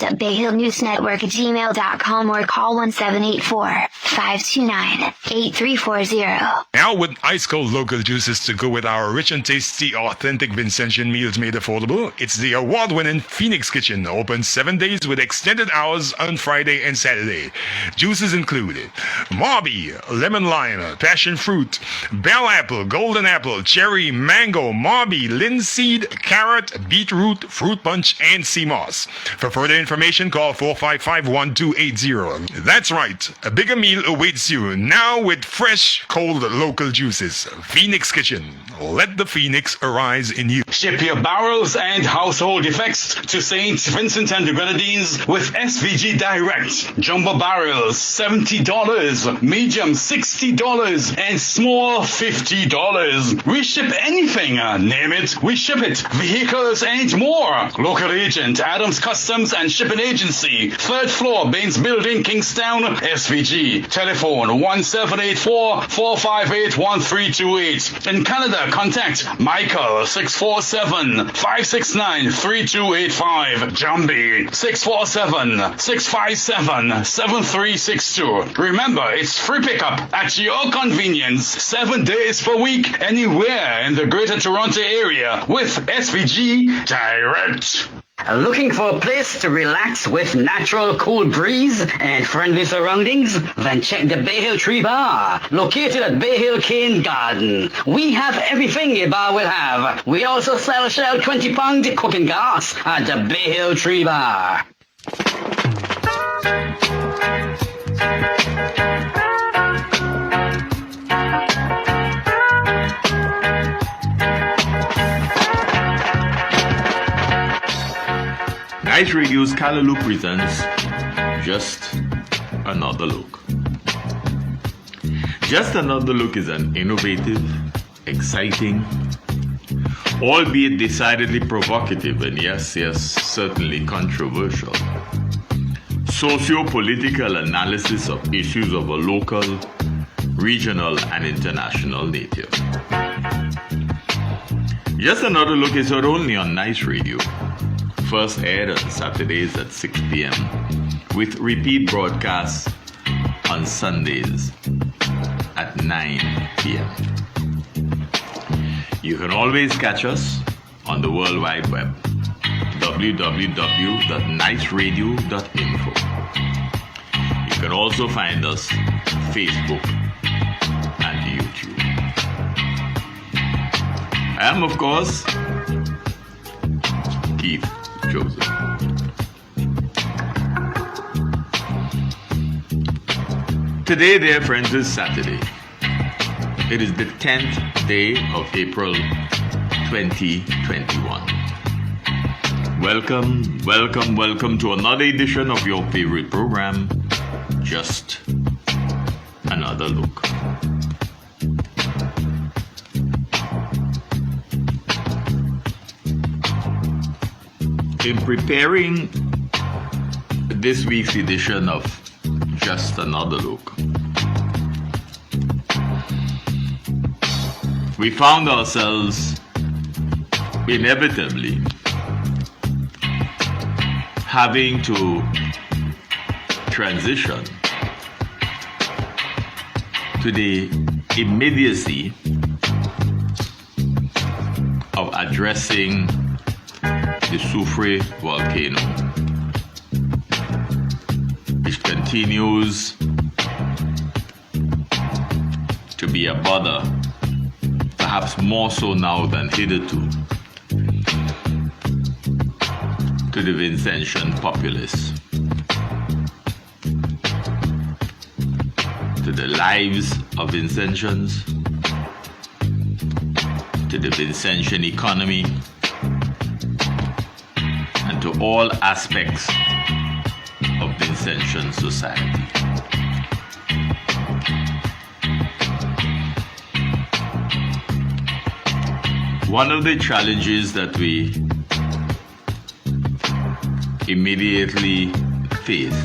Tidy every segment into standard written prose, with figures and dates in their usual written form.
podcast@bayhillnewsnetwork@gmail.com or call 1784-529-8340. Now with ice cold local juices to go with our rich and tasty authentic Vincentian meals made affordable, it's the award-winning Phoenix Kitchen, open 7 days with extended hours on Friday and Saturday. Juices include Marby, lemon lime, passion fruit, bell apple, golden apple, cherry, mango, Marby, linseed, carrot, beetroot, fruit punch, and sea moss. For further information, call 455-1280. That's right, a bigger meal awaits you now with fresh, cold local juices. Phoenix Kitchen. Let the phoenix arise in you. Ship your barrels and household effects to St. Vincent and the Grenadines with SVG Direct. Jumbo barrels $70, medium $60, and small $50. We ship anything, name it, we ship it. Vehicles and more. Local agent, Adams Customs and Shipping Agency, 3rd floor, Baines Building, Kingstown, SVG. Telephone 1784-458-1328. In Canada, contact Michael 647-569-3285. Jumbie 647-657-7362. Remember, it's free pickup at your convenience 7 days per week anywhere in the Greater Toronto area with SVG Direct. Looking for a place to relax with natural cool breeze and friendly surroundings? Then check the Bay Hill Tree Bar, located at Bay Hill Cane Garden. We have everything a bar will have. We also sell Shell 20-pound cooking gas at the Bay Hill Tree Bar. Nice Radio's Callaloo presents Just Another Look. Just Another Look is an innovative, exciting, albeit decidedly provocative and yes, certainly controversial, socio-political analysis of issues of a local, regional, and international nature. Just Another Look is heard only on Nice Radio. First aired on Saturdays at 6 p.m. with repeat broadcasts on Sundays at 9 p.m. You can always catch us on the World Wide Web, www.niceradio.info. You can also find us on Facebook and YouTube. I am, of course, Keith Joseph. Today, dear friends, is Saturday. It is the 10th day of April 2021. Welcome to another edition of your favorite program, Just Another Look. In preparing this week's edition of Just Another Look, we found ourselves inevitably having to transition to the immediacy of addressing the Soufrière volcano, which continues to be a bother, perhaps more so now than hitherto, to the Vincentian populace, to the lives of Vincentians, to the Vincentian economy, and to all aspects of Vincentian society. One of the challenges that we immediately face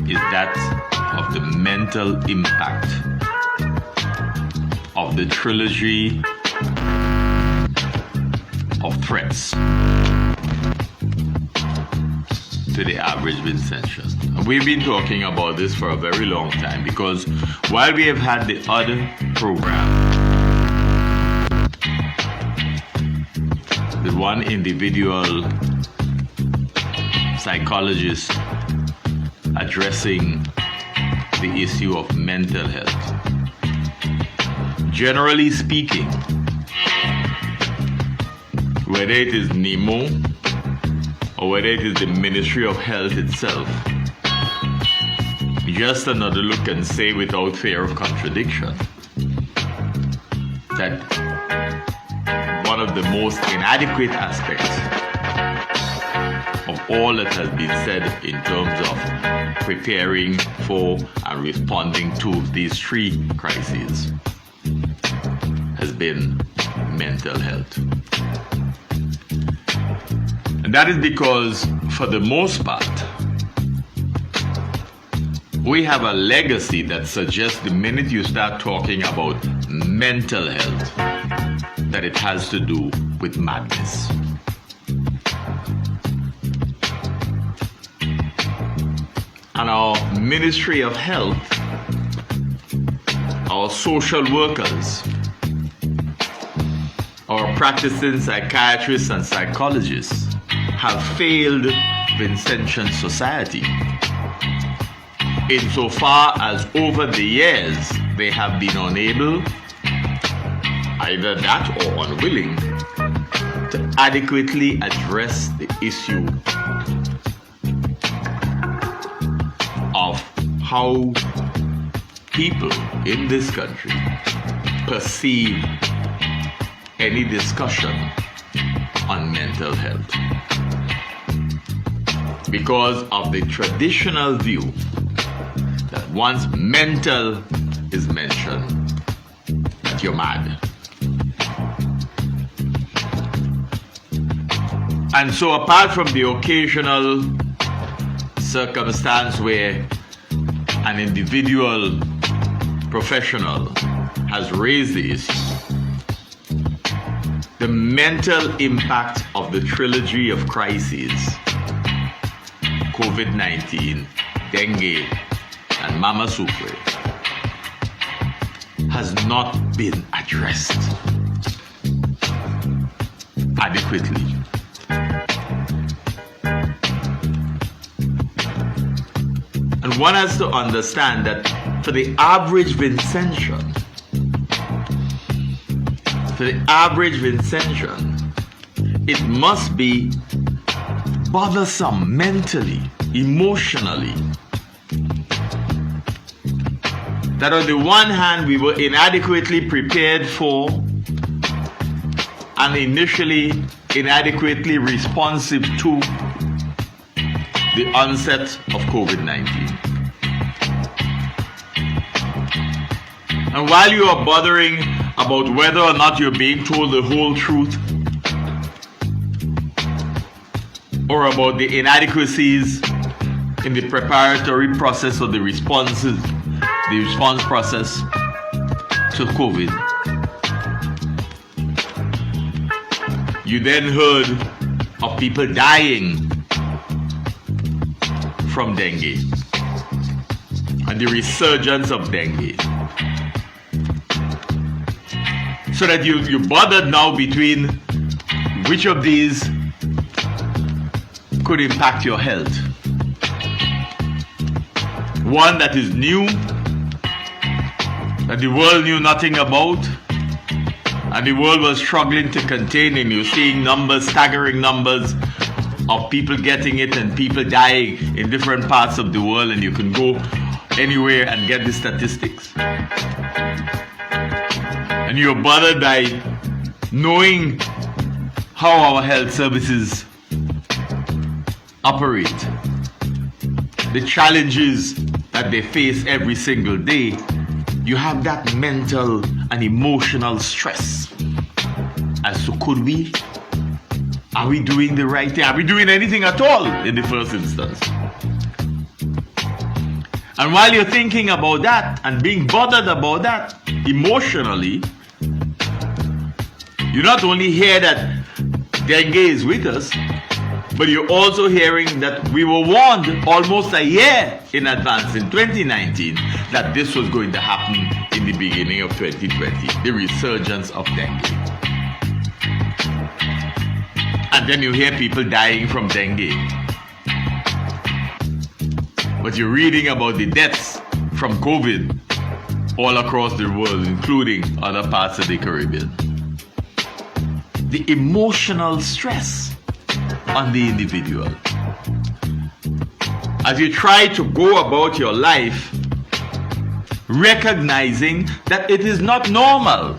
is that of the mental impact of the trilogy of threats to the average Vincentian. And we've been talking about this for a very long time, because while we have had the other program, the one individual psychologist addressing the issue of mental health, generally speaking, whether it is NEMO or whether it is the Ministry of Health itself, just another look and say without fear of contradiction that one of the most inadequate aspects of all that has been said in terms of preparing for and responding to these three crises has been mental health. And that is because, for the most part, we have a legacy that suggests the minute you start talking about mental health, that it has to do with madness. And our Ministry of Health, our social workers, our practicing psychiatrists and psychologists have failed Vincentian society insofar as over the years they have been unable, either that or unwilling, to adequately address the issue of how people in this country perceive any discussion on mental health, because of the traditional view that once mental is mentioned, that you're mad. And so, apart from the occasional circumstance where an individual professional has raised the issue, the mental impact of the trilogy of crises, COVID-19, dengue, and Mama Supre, has not been addressed adequately. And one has to understand that for the average Vincentian, it must be bothersome mentally, emotionally, that on the one hand we were inadequately prepared for and initially inadequately responsive to the onset of COVID-19. And while you are bothering about whether or not you're being told the whole truth, or about the inadequacies in the preparatory process or the response process to COVID, you then heard of people dying from dengue and the resurgence of dengue. So that you bothered now between which of these could impact your health. One that is new, that the world knew nothing about, and the world was struggling to contain, and you're seeing numbers, staggering numbers of people getting it and people dying in different parts of the world, and you can go anywhere and get the statistics. And you're bothered by knowing how our health services operate, the challenges that they face every single day. You have that mental and emotional stress as to could we? Are we doing the right thing? Are we doing anything at all in the first instance? And while you're thinking about that and being bothered about that emotionally, you not only hear that dengue is with us, But you're also hearing that we were warned almost a year in advance in 2019 that this was going to happen in the beginning of 2020, the resurgence of dengue. And then you hear people dying from dengue. But you're reading about the deaths from COVID all across the world, including other parts of the Caribbean. The emotional stress on the individual. As you try to go about your life, recognizing that it is not normal.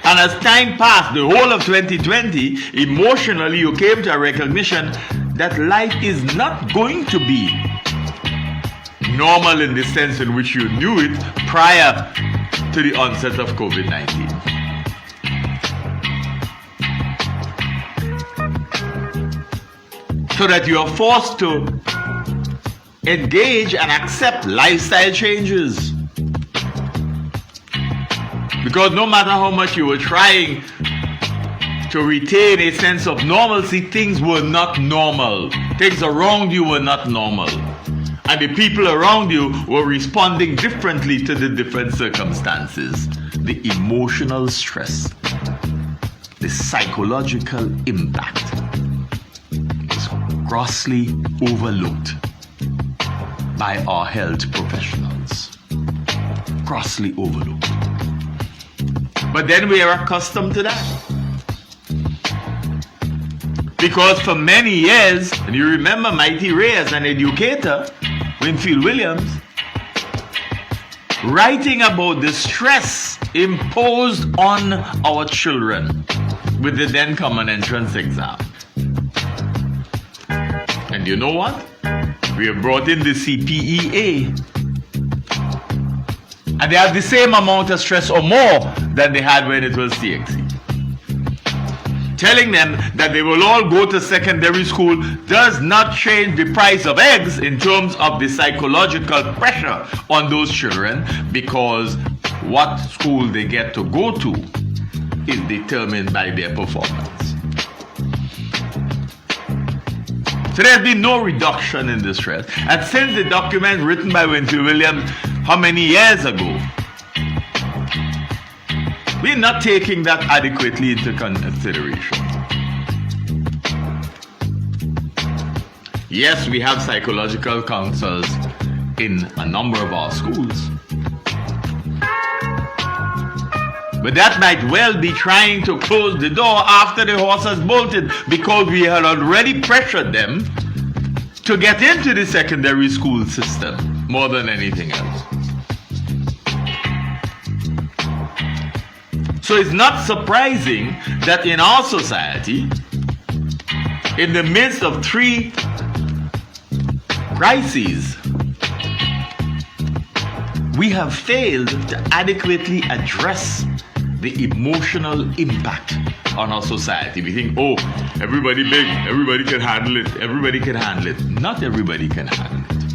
And as time passed, the whole of 2020, emotionally you came to a recognition that life is not going to be normal in the sense in which you knew it prior to the onset of COVID-19. So that you are forced to engage and accept lifestyle changes. Because no matter how much you were trying to retain a sense of normalcy, things were not normal. Things around you were not normal. And the people around you were responding differently to the different circumstances. The emotional stress, the psychological impact is grossly overlooked by our health professionals. Grossly overlooked. But then we are accustomed to that. Because for many years, and you remember Mighty Ray as an educator, Winfield Williams, writing about the stress imposed on our children with the then common entrance exam. And you know what? We have brought in the CPEA. And they have the same amount of stress or more than they had when it was CXC. Telling them that they will all go to secondary school does not change the price of eggs in terms of the psychological pressure on those children, because what school they get to go to is determined by their performance. So there's been no reduction in the stress. And since the document written by Winfield Williams, how many years ago, we're not taking that adequately into consideration. Yes, we have psychological counselors in a number of our schools. But that might well be trying to close the door after the horse has bolted, because we had already pressured them to get into the secondary school system more than anything else. So it's not surprising that in our society, in the midst of 3 crises, we have failed to adequately address the emotional impact on our society. We think, oh, everybody big, everybody can handle it, everybody can handle it. Not everybody can handle it.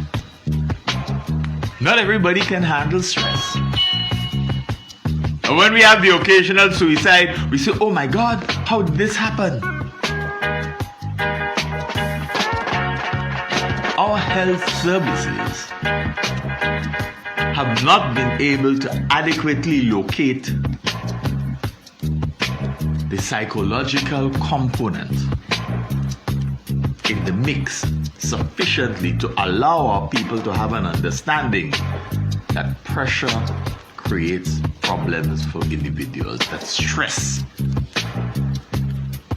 Not everybody can handle stress. And when we have the occasional suicide, we say, oh my God, how did this happen? Our health services have not been able to adequately locate the psychological component in the mix sufficiently to allow our people to have an understanding that pressure creates problems for individuals, that stress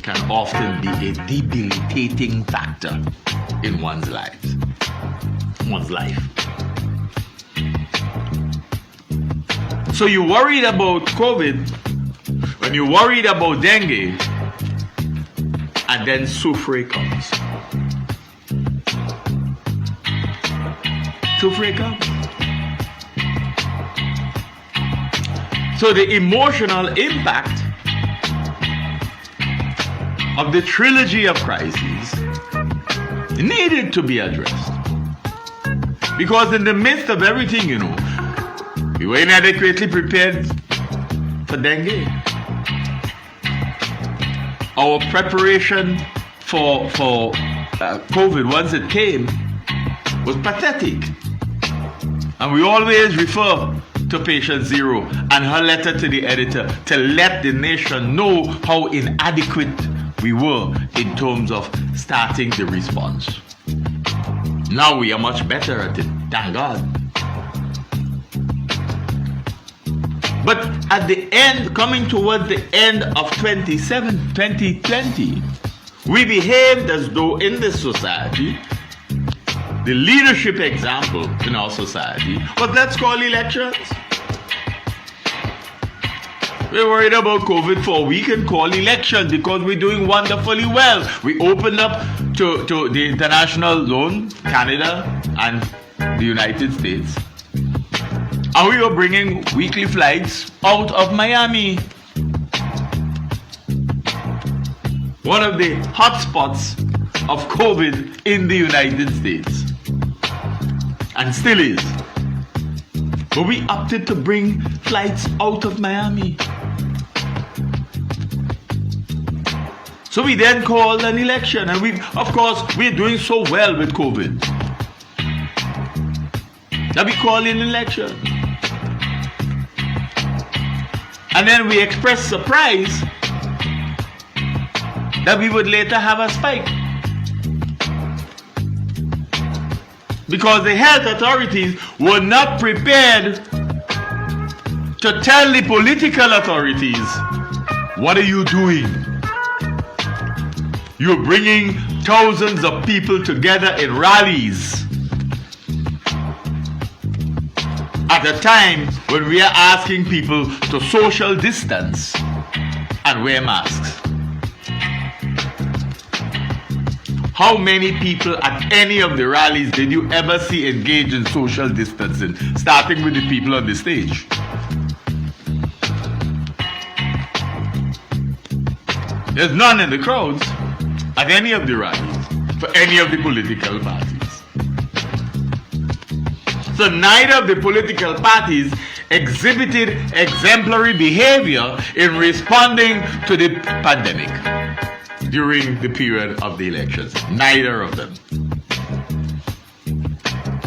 can often be a debilitating factor in one's life. So you're worried about COVID, when you're worried about dengue, and then soufre comes. Soufre comes. So the emotional impact of the trilogy of crises needed to be addressed. Because in the midst of everything, we were inadequately prepared for dengue. our preparation for COVID once it came was pathetic. And we always refer to Patient Zero and her letter to the editor to let the nation know how inadequate we were in terms of starting the response. Now we are much better at it, thank God. But at the end, coming towards the end of 2020, we behaved as though in this society, the leadership example in our society was let's call elections. We're worried about COVID for a week and call elections because we're doing wonderfully well. We opened up to the international zone, Canada and the United States. And we were bringing weekly flights out of Miami. One of the hotspots of COVID in the United States. And still is. But we opted to bring flights out of Miami. So we then called an election, and we're doing so well with COVID that we called an election. And then we expressed surprise that we would later have a spike. Because the health authorities were not prepared to tell the political authorities, what are you doing? You're bringing thousands of people together in rallies at a time when we are asking people to social distance and wear masks. How many people at any of the rallies did you ever see engage in social distancing, starting with the people on the stage? There's none in the crowds at any of the rallies for any of the political parties. So neither of the political parties exhibited exemplary behavior in responding to the pandemic during the period of the elections. Neither of them.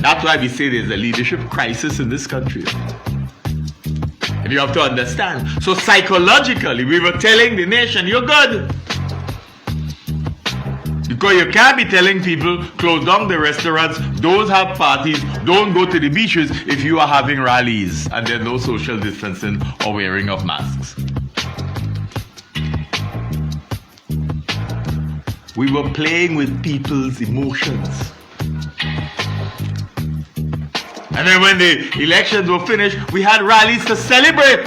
That's why we say there's a leadership crisis in this country. And you have to understand. So psychologically, we were telling the nation, you're good. Because you can't be telling people, close down the restaurants, don't have parties, don't go to the beaches if you are having rallies and there's no social distancing or wearing of masks. We were playing with people's emotions. And then when the elections were finished, we had rallies to celebrate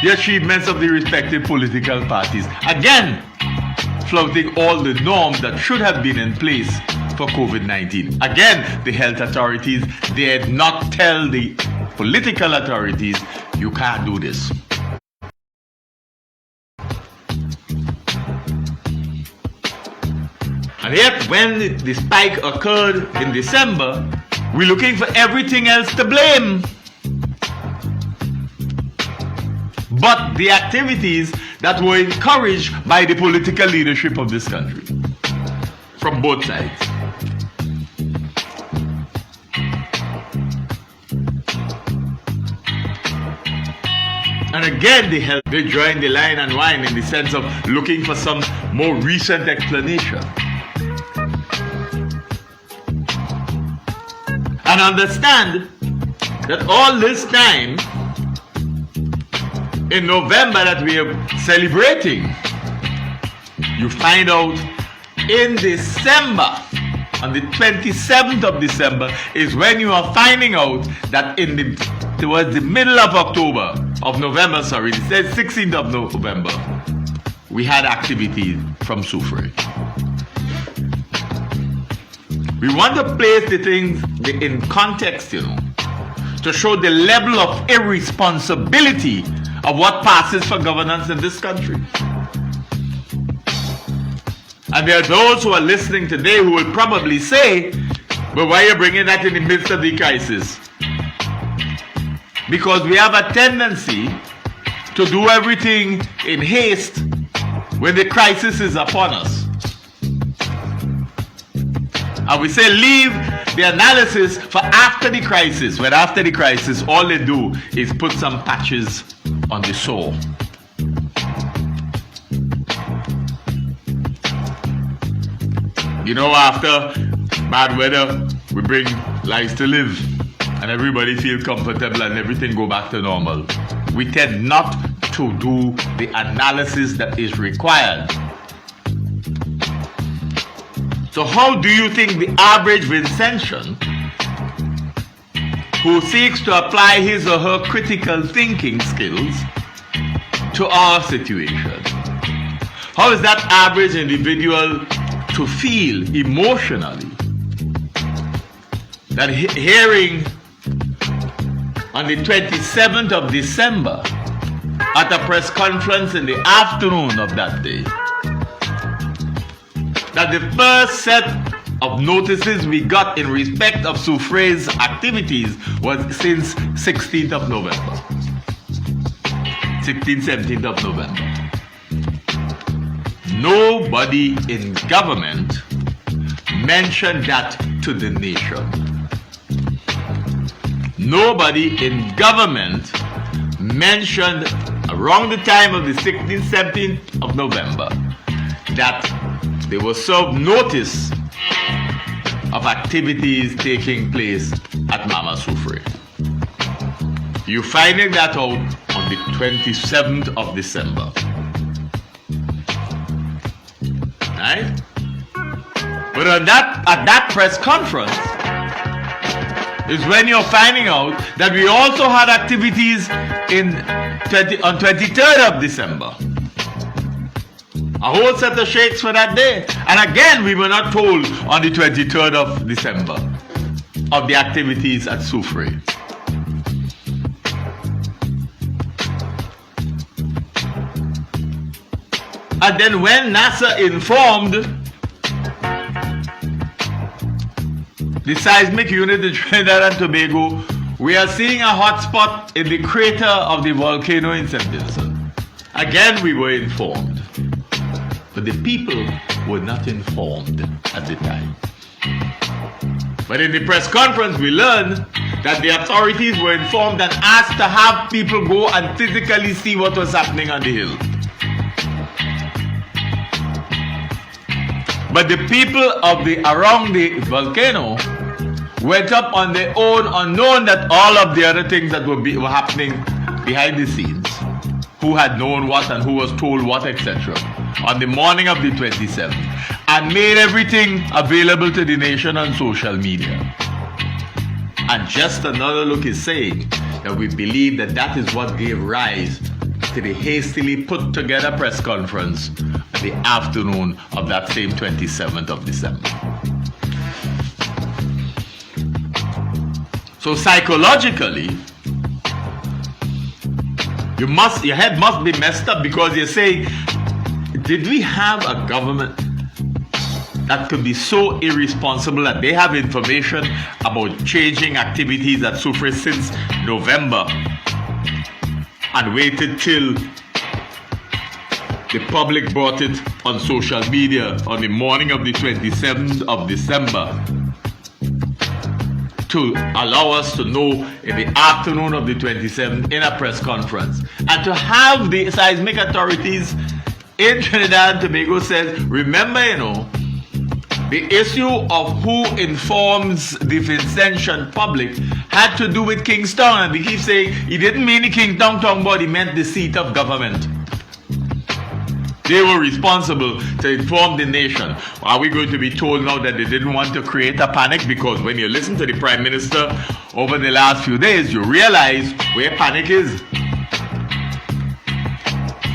the achievements of the respective political parties. Again, flouting all the norms that should have been in place for COVID-19. Again, the health authorities did not tell the political authorities, you can't do this. And yet, when the spike occurred in December, we're looking for everything else to blame but the activities that were encouraged by the political leadership of this country from both sides. And again, they joined the line and wine in the sense of looking for some more recent explanation. And understand that all this time, in November that we are celebrating, you find out in December, on the 27th of December, is when you are finding out that towards the middle of November, it says 16th of November, we had activity from suffrage. We want to place the things in context, to show the level of irresponsibility of what passes for governance in this country. And there are those who are listening today who will probably say, but why are you bringing that in the midst of the crisis? Because we have a tendency to do everything in haste when the crisis is upon us. And we say leave the analysis for after the crisis, when after the crisis all they do is put some patches on the sore. You know, after bad weather, we bring lives to live and everybody feel comfortable and everything go back to normal. We tend not to do the analysis that is required. So how do you think the average Vincentian who seeks to apply his or her critical thinking skills to our situation, how is that average individual to feel emotionally that hearing on the 27th of December at a press conference in the afternoon of that day that the first set of notices we got in respect of Soufrière's activities was since 16th of November. 16th, 17th of November. Nobody in government mentioned that to the nation. Nobody in government mentioned around the time of the 16th, 17th of November that they were served notice of activities taking place at Mama Soufrière. You finding that out on the 27th of December. Right? But at that press conference is when you're finding out that we also had activities on 23rd of December. A whole set of shakes for that day. And again, we were not told on the 23rd of December of the activities at Soufrière. And then when NASA informed the seismic unit in Trinidad and Tobago, we are seeing a hotspot in the crater of the volcano in St. Vincent. Again, we were informed. But the people were not informed at the time. But in the press conference, we learned that the authorities were informed and asked to have people go and physically see what was happening on the hill. But the people around the volcano went up on their own, unknown that all of the other things that were happening behind the scenes, who had known what and who was told what, etc., on the morning of the 27th, and made everything available to the nation on social media. And Just Another Look is saying that we believe that that is what gave rise to the hastily put together press conference at the afternoon of that same 27th of December. So psychologically, your head must be messed up, because you say, did we have a government that could be so irresponsible that they have information about changing activities at Soufrière since November and waited till the public brought it on social media on the morning of the 27th of December to allow us to know in the afternoon of the 27th in a press conference, and to have the seismic authorities in Trinidad and Tobago says, remember, the issue of who informs the Vincentian public had to do with Kingstown, and they keep saying he didn't mean the Kingstown town, but he meant the seat of government. They were responsible to inform the nation. Are we going to be told now that they didn't want to create a panic? Because when you listen to the Prime Minister over the last few days, you realize where panic is.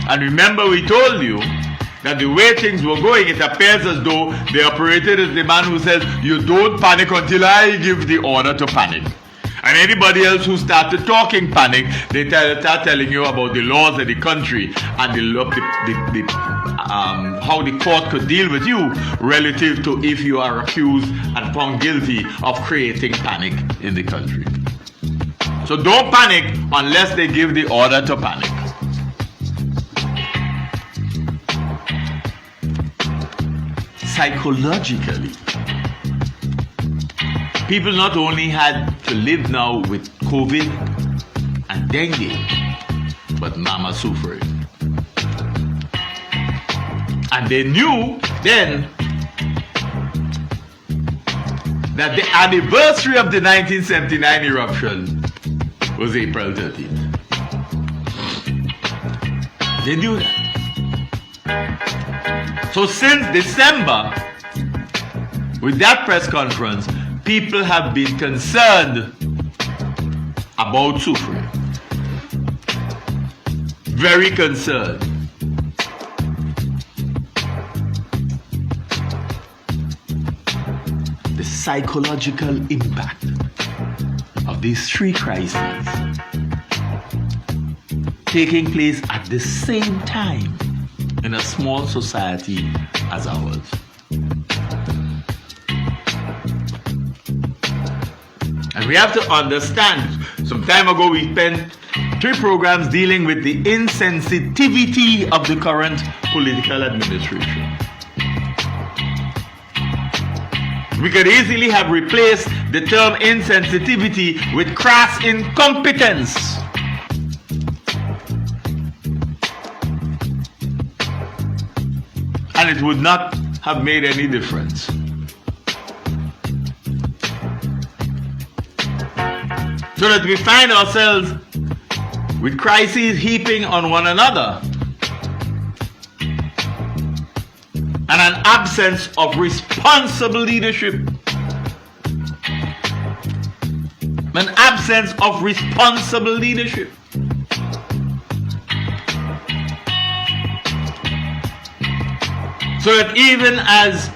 And remember, we told you that the way things were going, it appears as though the operator is the man who says, you don't panic until I give the order to panic. And anybody else who started talking panic, they start telling you about the laws of the country and how the court could deal with you relative to if you are accused and found guilty of creating panic in the country. So don't panic unless they give the order to panic. psychologically. People not only had to live now with COVID and dengue, but Mama suffered. And they knew then that the anniversary of the 1979 eruption was April 13th. They knew that. So since December, with that press conference, people have been concerned about Soufriere. Very concerned. The psychological impact of these three crises taking place at the same time in a small society as ours. And we have to understand, some time ago we spent 3 programs dealing with the insensitivity of the current political administration. We could easily have replaced the term insensitivity with crass incompetence. And it would not have made any difference. So that we find ourselves with crises heaping on one another and an absence of responsible leadership. An absence of responsible leadership. So that even as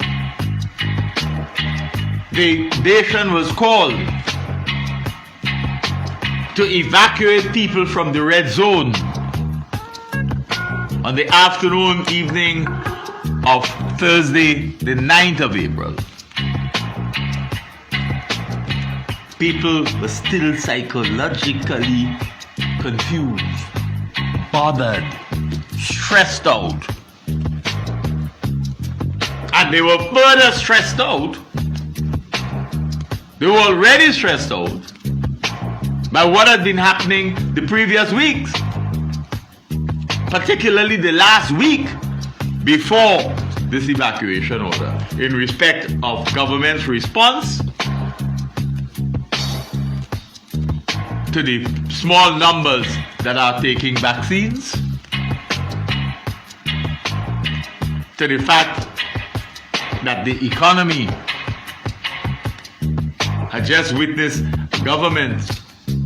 the nation was called to evacuate people from the red zone on the afternoon, evening of Thursday, the 9th of April, people were still psychologically confused, bothered, stressed out. And they were further stressed out. They were already stressed out by what had been happening the previous weeks, particularly the last week before this evacuation order, in respect of government's response to the small numbers that are taking vaccines, to the fact that the economy had just witnessed government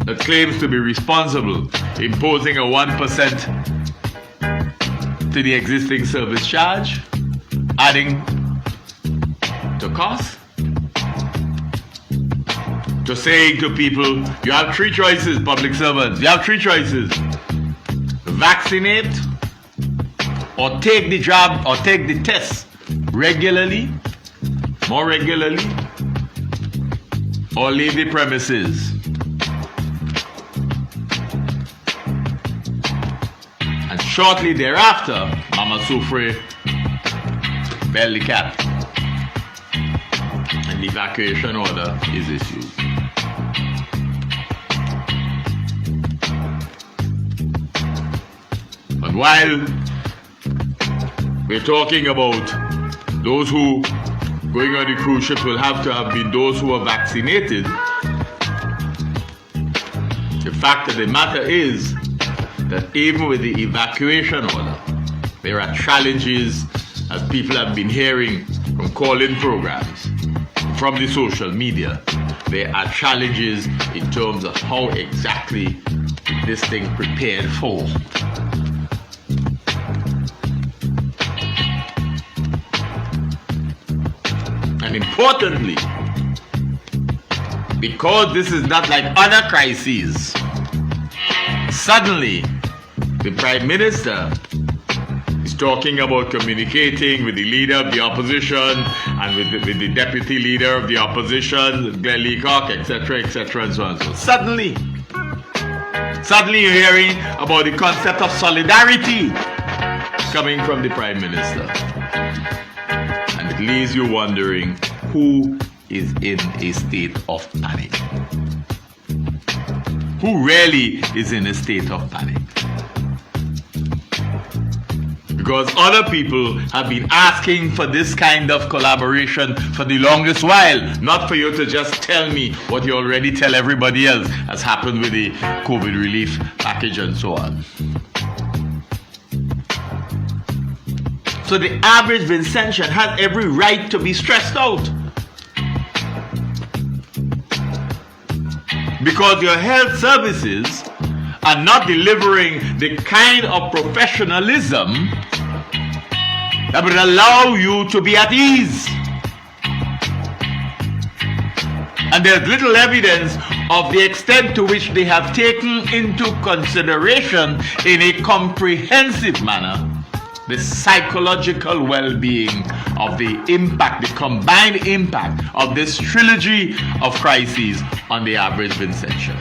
that claims to be responsible imposing a 1% to the existing service charge, adding to cost, to saying to people, you have 3 choices, public servants, you have 3 choices: vaccinate, or take the job, or take the test regularly, more regularly, or leave the premises. And shortly thereafter, Mama Soufriere fell the cap, and the evacuation order is issued. But while we're talking about those who going on the cruise ship will have to have been those who are vaccinated, the fact of the matter is that even with the evacuation order, there are challenges, as people have been hearing from call-in programs, from the social media. There are challenges in terms of how exactly this thing prepared for. And importantly, because this is not like other crises, suddenly the Prime Minister is talking about communicating with the leader of the opposition and with the deputy leader of the opposition, Glenn Leacock, etc., etc., and so on and so on. Suddenly you're hearing about the concept of solidarity coming from the Prime Minister. And it leaves you wondering who is in a state of panic. Who really is in a state of panic? Because other people have been asking for this kind of collaboration for the longest while. Not for you to just tell me what you already tell everybody else, as happened with the COVID relief package and so on. So the average Vincentian has every right to be stressed out. Because your health services are not delivering the kind of professionalism that would allow you to be at ease. And there's little evidence of the extent to which they have taken into consideration in a comprehensive manner the psychological well-being of the impact, the combined impact of this trilogy of crises on the average Vincentian.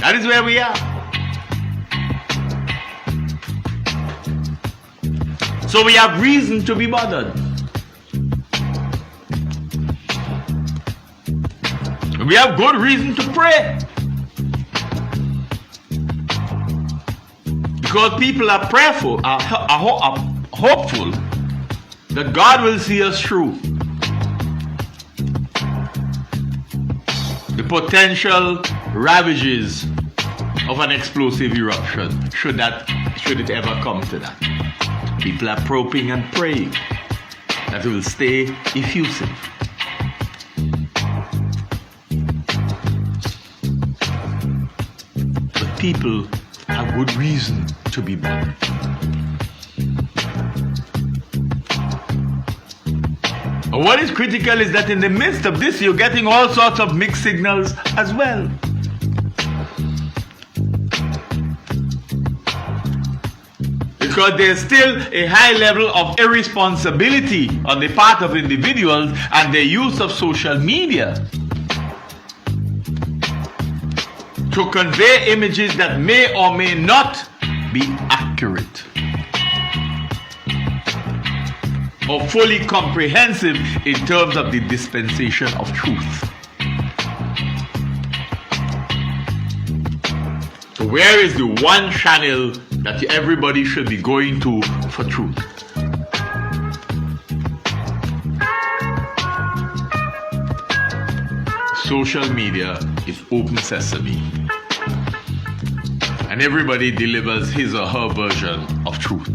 That is where we are. So we have reason to be bothered. We have good reason to pray. Because people are prayerful, are hopeful that God will see us through the potential ravages of an explosive eruption, should it ever come to that. People are hoping and praying that it will stay effusive. But people have good reason to be bothered. What is critical is that in the midst of this, you're getting all sorts of mixed signals as well. Because there's still a high level of irresponsibility on the part of individuals and their use of social media to convey images that may or may not be accurate or fully comprehensive in terms of the dispensation of truth. So where is the one channel that everybody should be going to for truth? Social media is open sesame, and everybody delivers his or her version of truth.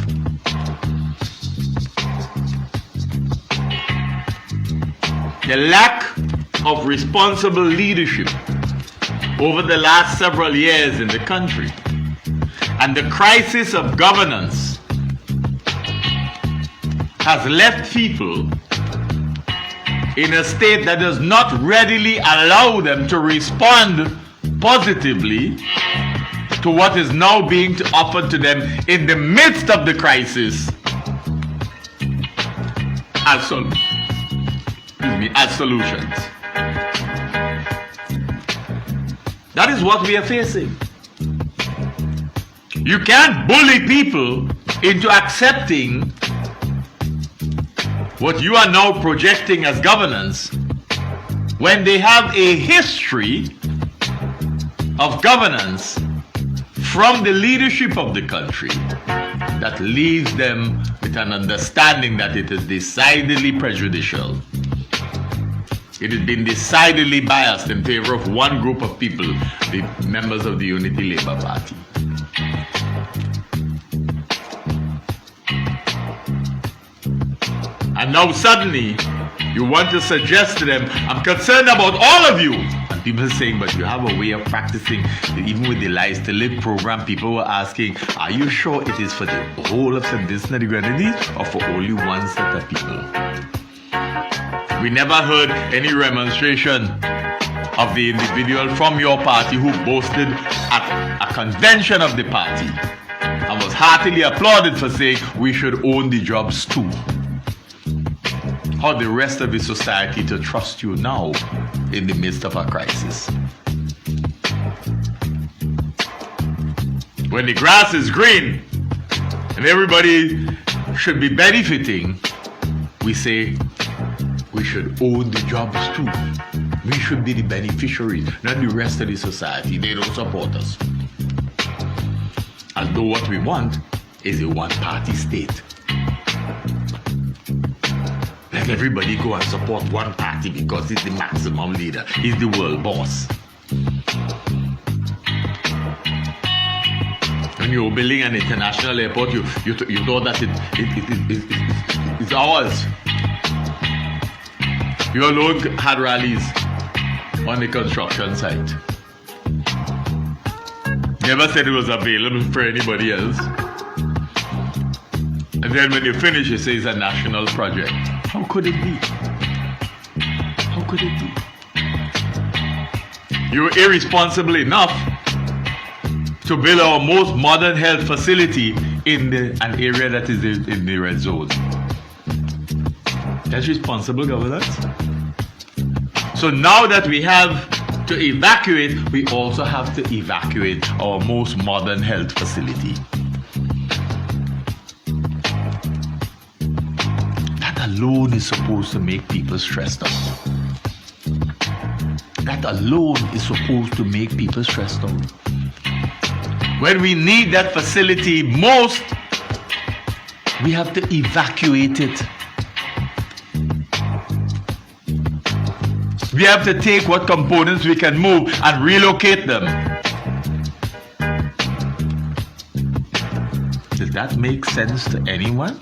The lack of responsible leadership over the last several years in the country and the crisis of governance has left people in a state that does not readily allow them to respond positively to what is now being offered to them in the midst of the crisis as solutions. That is what we are facing. You can't bully people into accepting what you are now projecting as governance when they have a history of governance from the leadership of the country that leaves them with an understanding that it is decidedly prejudicial. It has been decidedly biased in favor of one group of people, the members of the Unity Labour Party. And now suddenly, you want to suggest to them, I'm concerned about all of you. And people are saying, but you have a way of practicing, even with the Lives to Live program, people were asking, are you sure it is for the whole of St. Vincent and the Grenadines or for only one set of people? We never heard any remonstration of the individual from your party who boasted at a convention of the party and was heartily applauded for saying we should own the jobs too. How the rest of the society to trust you now in the midst of a crisis? When the grass is green, and everybody should be benefiting, we say we should own the jobs too. We should be the beneficiaries, not the rest of the society. They don't support us. As though what we want is a one-party state. Let everybody go and support one party because he's the maximum leader. He's the world boss. When you're building an international airport, you thought that it's ours. You alone had rallies on the construction site. Never said it was available for anybody else. And then when you finish, you say it's a national project. How could it be? How could it be? You're irresponsible enough to build our most modern health facility in an area that is in the red zone. That's responsible governance. So now that we have to evacuate, we also have to evacuate our most modern health facility. That alone is supposed to make people stressed out. That alone is supposed to make people stressed out. When we need that facility most, we have to evacuate it. We have to take what components we can move and relocate them. Does that make sense to anyone?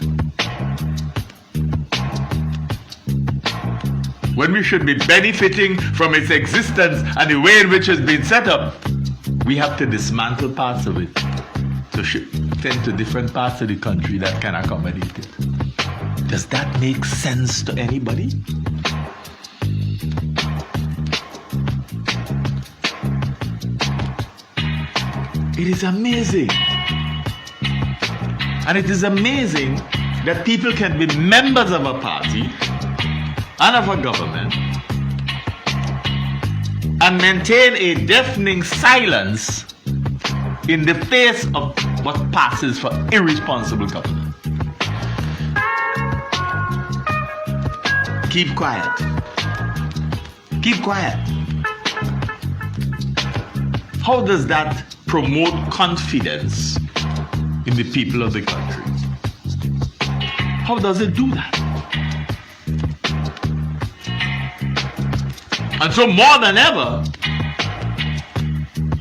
When we should be benefiting from its existence and the way in which it's been set up, we have to dismantle parts of it to ship them to different parts of the country that can accommodate it. Does that make sense to anybody? It is amazing. And it is amazing that people can be members of a party and of a government and maintain a deafening silence in the face of what passes for irresponsible government. Keep quiet. Keep quiet. How does that promote confidence in the people of the country? How does it do that? And so more than ever,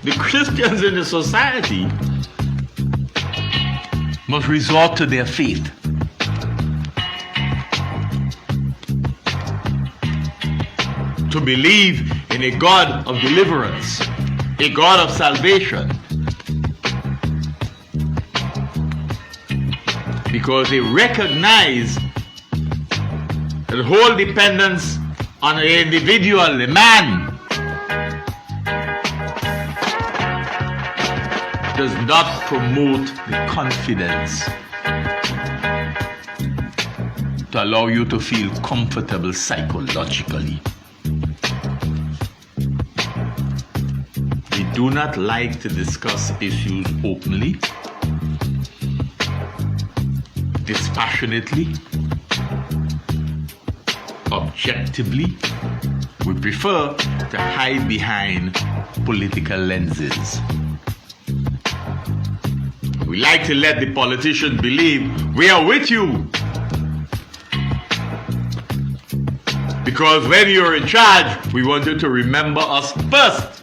the Christians in the society must resort to their faith. To believe in a God of deliverance, a God of salvation. Because they recognize that the whole dependence on the individual, the man, does not promote the confidence to allow you to feel comfortable psychologically. We do not like to discuss issues openly, dispassionately, objectively. We prefer to hide behind political lenses. We like to let the politicians believe we are with you. Because when you're in charge, we want you to remember us first.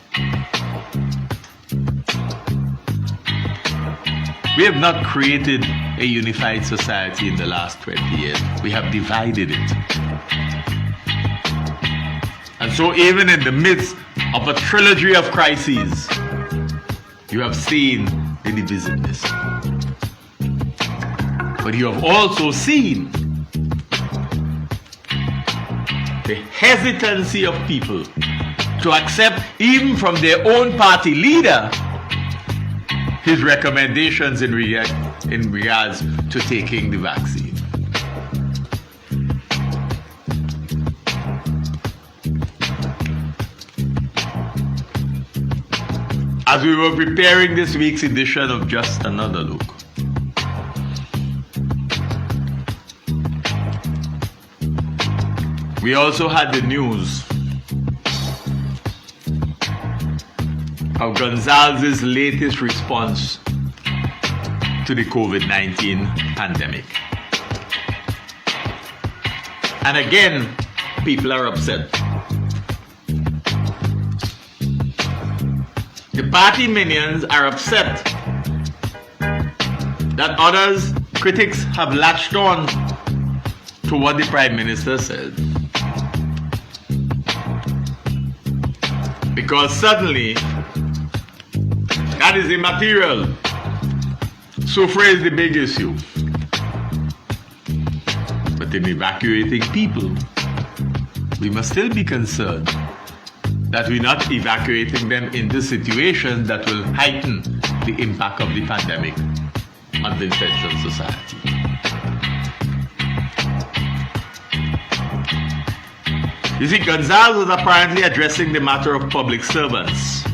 We have not created a unified society in the last 20 years. We have divided it. And so even in the midst of a trilogy of crises, you have seen the divisiveness. But you have also seen the hesitancy of people to accept, even from their own party leader, his recommendations in regards to taking the vaccine. As we were preparing this week's edition of Just Another Look, we also had the news of Gonzalez's latest response to the COVID-19 pandemic. And again, people are upset. The party minions are upset that others, critics, have latched on to what the Prime Minister said. Because suddenly, that is immaterial. Soufre is the big issue. But in evacuating people, we must still be concerned that we're not evacuating them into situations that will heighten the impact of the pandemic on the infection society. You see, Gonzalez was apparently addressing the matter of public servants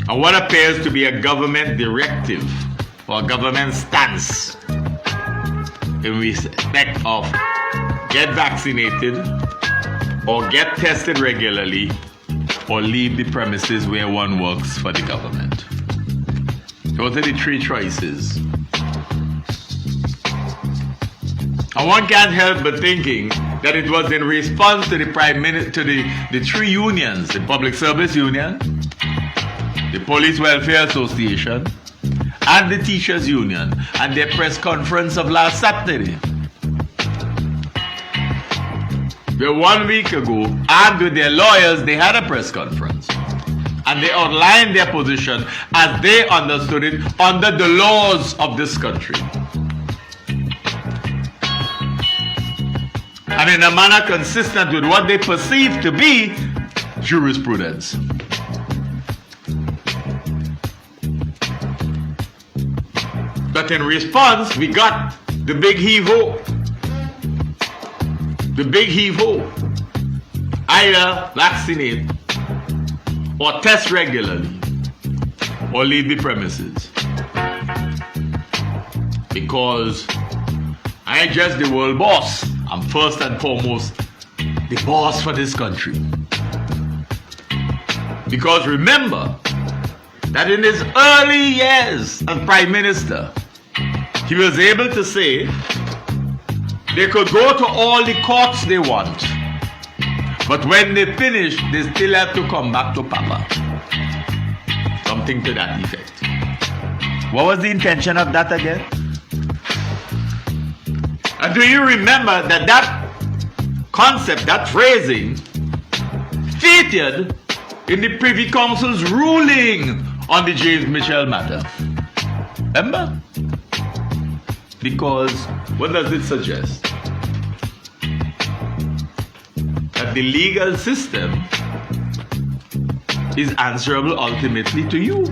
and what appears to be a government directive or a government stance in respect of get vaccinated or get tested regularly or leave the premises where one works for the government. Those are the three choices. And one can't help but thinking that it was in response to the Prime Minister, to the three unions, the Public Service Union, the Police Welfare Association, and the Teachers Union, and their press conference of last Saturday. Where 1 week ago, armed with their lawyers, they had a press conference. And they outlined their position as they understood it under the laws of this country. And in a manner consistent with what they perceive to be jurisprudence. But in response, we got the big heave-ho. The big heave-ho. Either vaccinate or test regularly or leave the premises. Because I ain't just the world boss. I'm first and foremost the boss for this country. Because remember that in his early years as Prime Minister, he was able to say they could go to all the courts they want, but when they finish, they still have to come back to Papa. Something to that effect. What was the intention of that again? And do you remember that that concept, that phrasing, featured in the Privy Council's ruling on the James Mitchell matter? Remember? Because what does it suggest? That the legal system is answerable ultimately to you.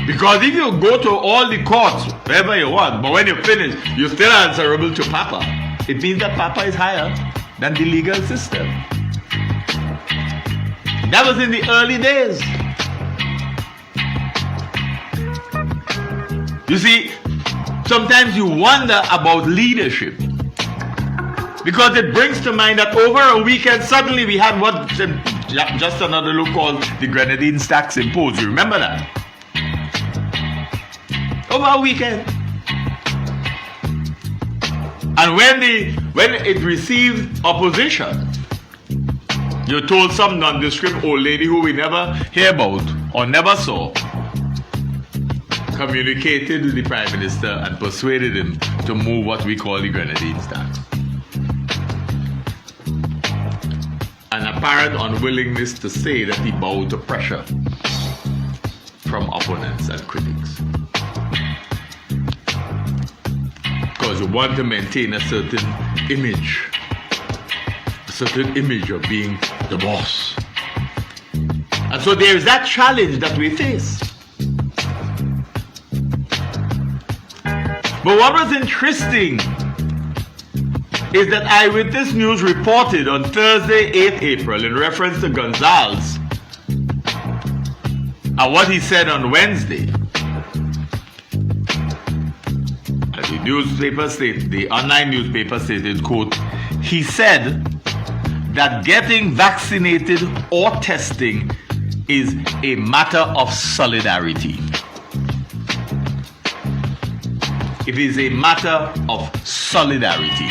Because if you go to all the courts, wherever you want, but when you finish, you're still answerable to Papa, it means that Papa is higher than the legal system. That was in the early days. You see, sometimes you wonder about leadership. Because it brings to mind that over a weekend, suddenly we had what just another look called the Grenadine Stack Symposium. You remember that? Over a weekend. And when it received opposition, you told some nondescript old lady who we never hear about or never saw, communicated with the Prime Minister and persuaded him to move what we call the Grenadine Stack. An apparent unwillingness to say that he bowed to pressure from opponents and critics. Because you want to maintain a certain image of being the boss. And so there is that challenge that we face. But what was interesting is that Eyewitness News reported on Thursday, 8th April, in reference to Gonzalez, and what he said on Wednesday. And the online newspaper stated, quote, he said that getting vaccinated or testing is a matter of solidarity. It is a matter of solidarity.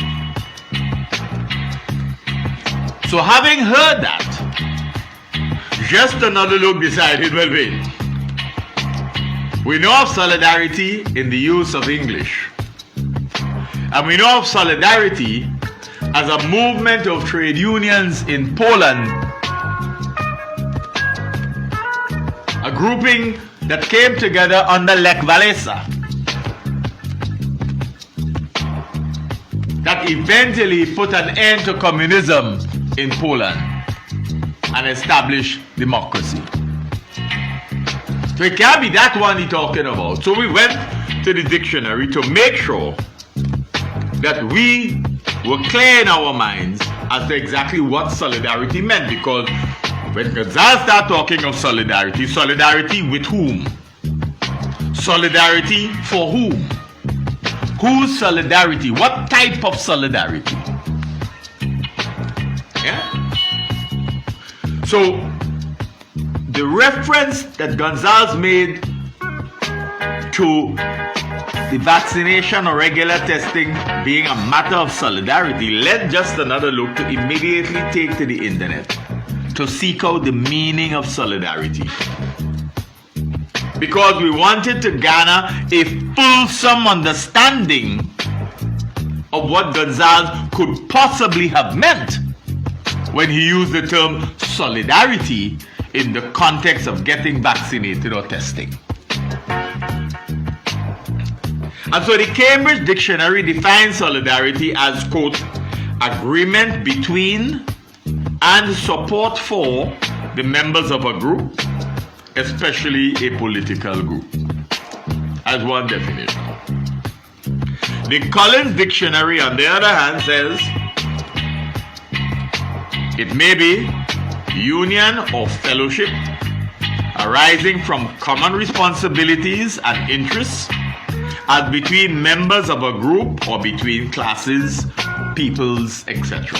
So having heard that, Just Another Look decided, well, wait. We know of solidarity in the use of English. And we know of solidarity as a movement of trade unions in Poland, a grouping that came together under Lech Walesa, that eventually put an end to communism in Poland and established democracy. So it can't be that one he's talking about. So we went to the dictionary to make sure that we were clear in our minds as to exactly what solidarity meant, because when Gonzalez started talking of solidarity, solidarity with whom? Solidarity for whom? Whose solidarity? What type of solidarity? Yeah? So the reference that Gonzalez made to the vaccination or regular testing being a matter of solidarity led Just Another Look to immediately take to the internet to seek out the meaning of solidarity, because we wanted to garner a fulsome understanding of what Gonzalez could possibly have meant when he used the term solidarity in the context of getting vaccinated or testing. And so the Cambridge Dictionary defines solidarity as, quote, agreement between and support for the members of a group, especially a political group, as one definition. The Collins Dictionary, on the other hand, says it may be union or fellowship arising from common responsibilities and interests as between members of a group or between classes, peoples, etc.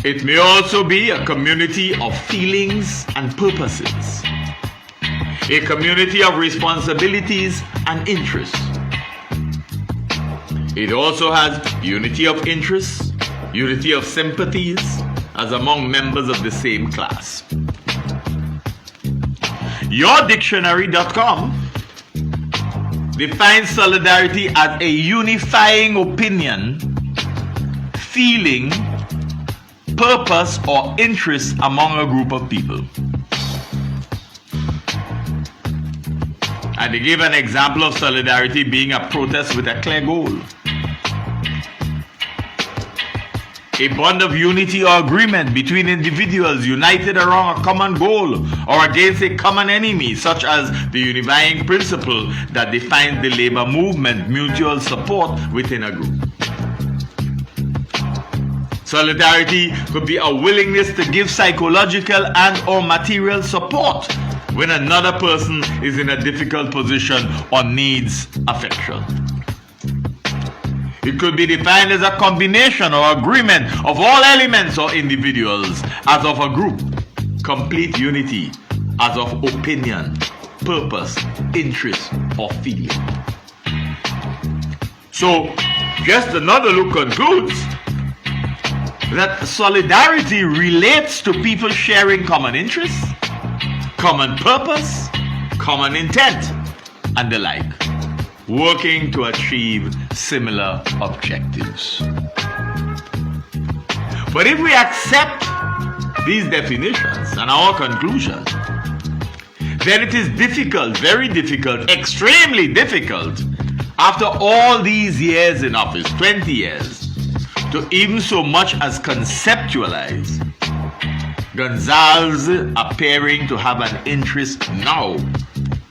It may also be a community of feelings and purposes, a community of responsibilities and interests. It also has unity of interests, unity of sympathies, as among members of the same class. YourDictionary.com defines solidarity as a unifying opinion, feeling, purpose, or interest among a group of people. And they give an example of solidarity being a protest with a clear goal, a bond of unity or agreement between individuals united around a common goal or against a common enemy, such as the unifying principle that defines the labor movement, mutual support within a group. Solidarity could be a willingness to give psychological and or material support when another person is in a difficult position or needs affection. It could be defined as a combination or agreement of all elements or individuals as of a group, complete unity as of opinion, purpose, interest, or feeling. So, Just Another Look concludes that solidarity relates to people sharing common interests, common purpose, common intent, and the like, working to achieve similar objectives. But if we accept these definitions and our conclusion, then it is difficult, very difficult, extremely difficult, after all these years in office, 20 years, to even so much as conceptualize Gonzalez appearing to have an interest now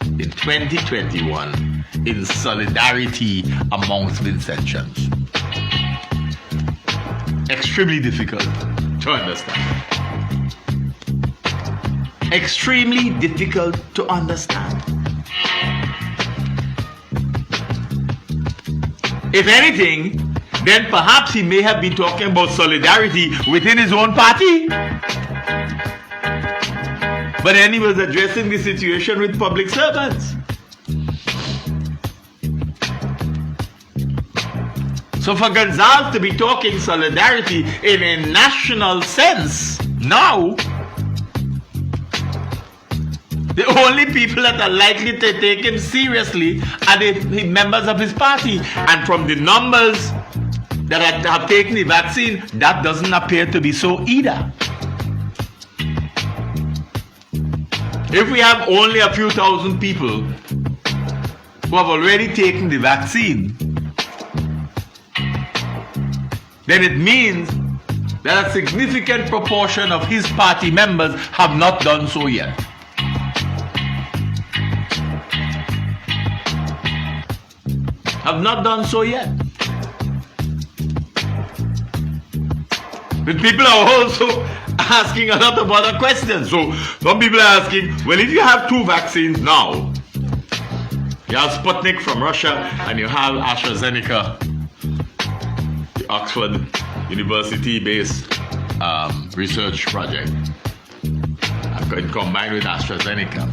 in 2021 in solidarity amongst Vincentians. Extremely difficult to understand. Extremely difficult to understand. If anything, then perhaps he may have been talking about solidarity within his own party. But then he was addressing the situation with public servants. So for Gonzalez to be talking solidarity in a national sense now, the only people that are likely to take him seriously are the members of his party. And from the numbers that have taken the vaccine, that doesn't appear to be so either. If we have only a few thousand people who have already taken the vaccine, then it means that a significant proportion of his party members have not done so yet. Have not done so yet. But people are also asking a lot of other questions. So some people are asking, well, if you have two vaccines now, you have Sputnik from Russia and you have AstraZeneca, the Oxford University-based research project, combined with AstraZeneca.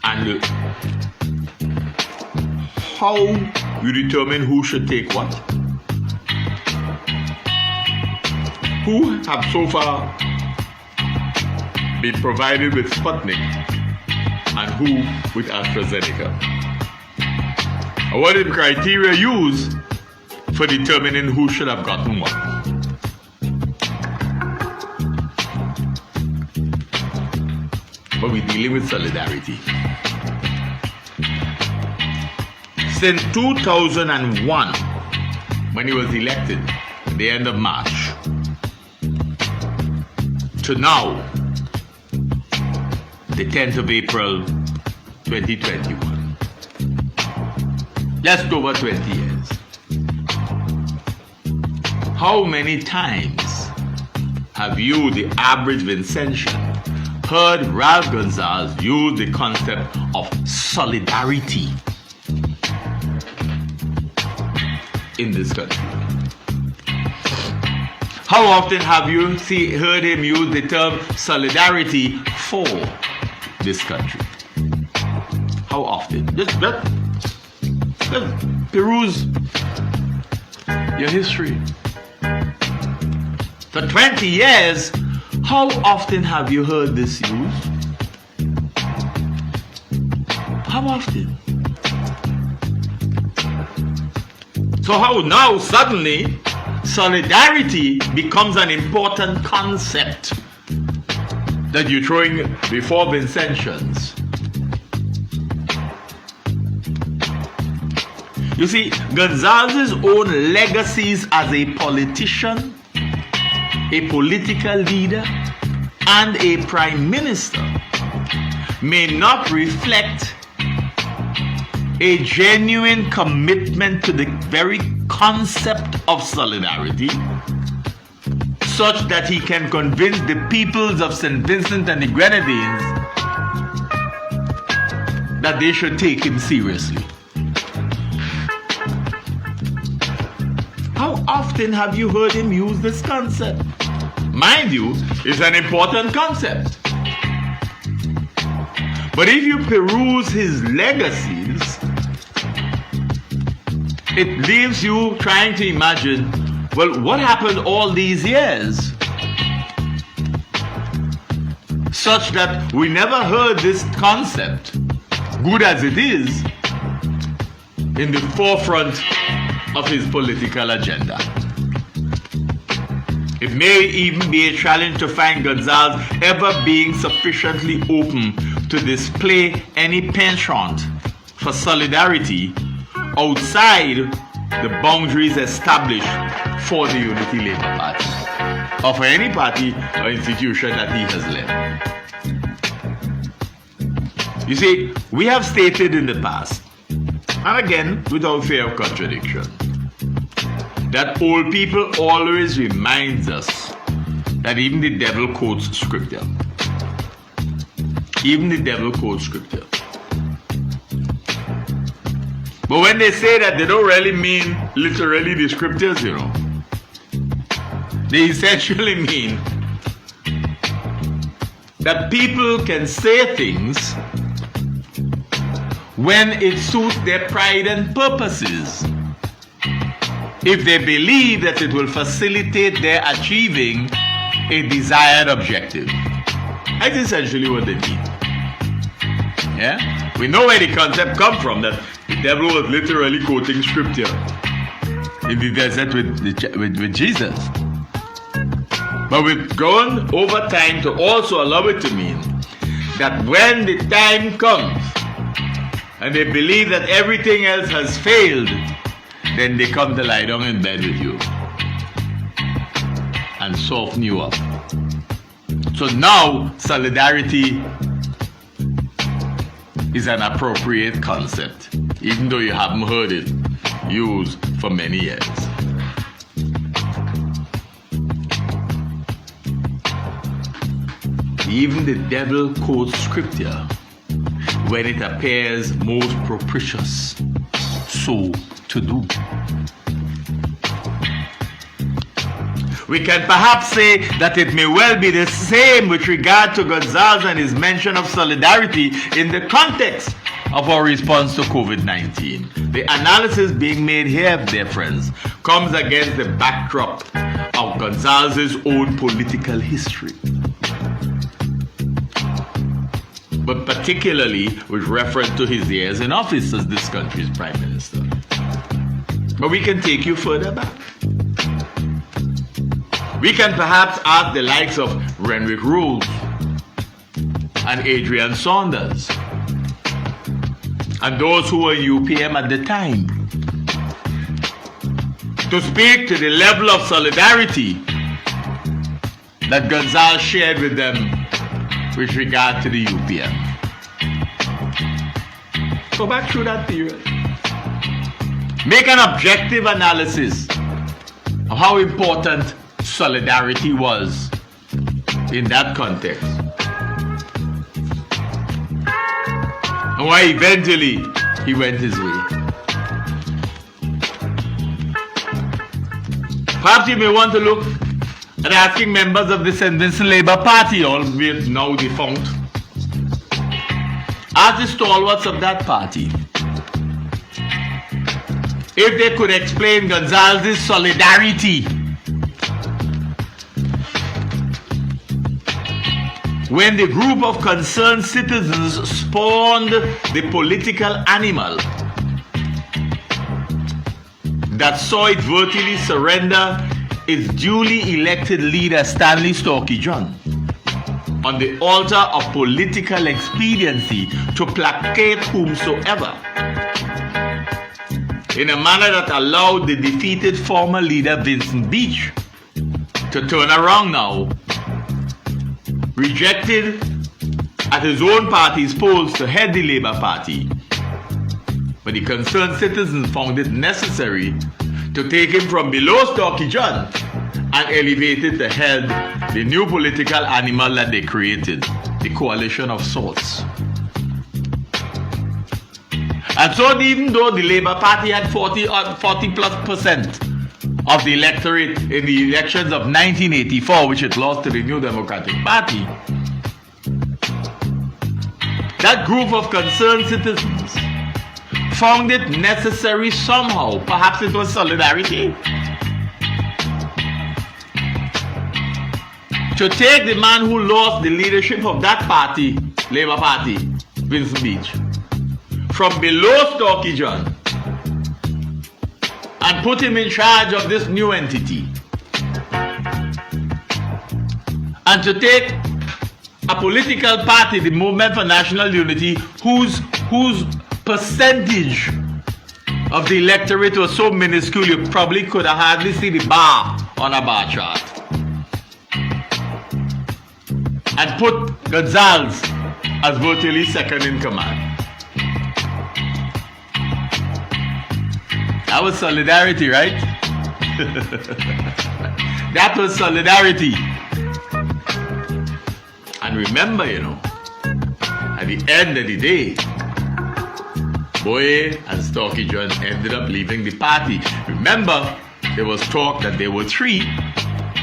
And how you determine who should take what? Who have so far been provided with Sputnik and who with AstraZeneca? And what are the criteria used for determining who should have gotten what? But we're dealing with solidarity. Since 2001, when he was elected, at the end of March, to now, the 10th of April 2021, just over 20 years. How many times have you, the average Vincentian, heard Ralph Gonzalez use the concept of solidarity in this country? How often have you heard him use the term solidarity for this country? How often? Just peruse your history. For 20 years, how often have you heard this used? How often? So how now suddenly solidarity becomes an important concept that you're throwing before Vincentians? You see, Gonzalez's own legacies as a politician, a political leader, and a prime minister may not reflect a genuine commitment to the very concept of solidarity, such that he can convince the peoples of St. Vincent and the Grenadines that they should take him seriously. How often have you heard him use this concept? Mind you, it's an important concept. But if you peruse his legacies, it leaves you trying to imagine, well, what happened all these years? Such that we never heard this concept, good as it is, in the forefront of his political agenda. It may even be a challenge to find Gonzalez ever being sufficiently open to display any penchant for solidarity outside the boundaries established for the Unity Labour Party, or for any party or institution that he has led. You see, we have stated in the past, and again without fear of contradiction, that old people always reminds us that even the devil quotes scripture. Even the devil quotes scripture. But when they say that, they don't really mean literally the scriptures, you know. They essentially mean that people can say things when it suits their pride and purposes, if they believe that it will facilitate their achieving a desired objective. That's essentially what they mean. Yeah? We know where the concept comes from, that the devil was literally quoting scripture in the desert with Jesus. But we've gone over time to also allow it to mean that when the time comes and they believe that everything else has failed, then they come to lie down in bed with you and soften you up. So now solidarity is an appropriate concept, even though you haven't heard it used for many years. Even the devil quotes scripture when it appears most propitious so to do. We can perhaps say that it may well be the same with regard to Gonzalez and his mention of solidarity in the context of our response to COVID-19. The analysis being made here, dear friends, comes against the backdrop of Gonzalez's own political history, but particularly with reference to his years in office as this country's Prime Minister. But we can take you further back. We can perhaps ask the likes of Renwick Rhodes and Adrian Saunders and those who were UPM at the time to speak to the level of solidarity that Gonzalez shared with them with regard to the UPM. Go back through that period. Make an objective analysis of how important solidarity was in that context, and why eventually he went his way. Perhaps you may want to look at asking members of the St. Vincent Labour Party, albeit now defunct, ask the stalwarts of that party if they could explain Gonzalez's solidarity when the group of concerned citizens spawned the political animal that saw it virtually surrender its duly elected leader, Stanley Storky John, on the altar of political expediency to placate whomsoever, in a manner that allowed the defeated former leader Vincent Beach to turn around now, rejected at his own party's polls to head the Labour Party. But the concerned citizens found it necessary to take him from below Storky John and elevate it to head the new political animal that they created, the Coalition of Sorts. And so even though the Labour Party had 40+% of the electorate in the elections of 1984, which it lost to the New Democratic Party, that group of concerned citizens found it necessary somehow, perhaps it was solidarity, to take the man who lost the leadership of that party, Labour Party, Vincent Beach, from below Storky John and put him in charge of this new entity, and to take a political party, the Movement for National Unity, whose percentage of the electorate was so minuscule you probably could have hardly seen the bar on a bar chart, and put Gonzalez as virtually second in command. That was solidarity, right? That was solidarity. And remember, at the end of the day, Boye and Storky John ended up leaving the party. Remember, there was talk that there were 3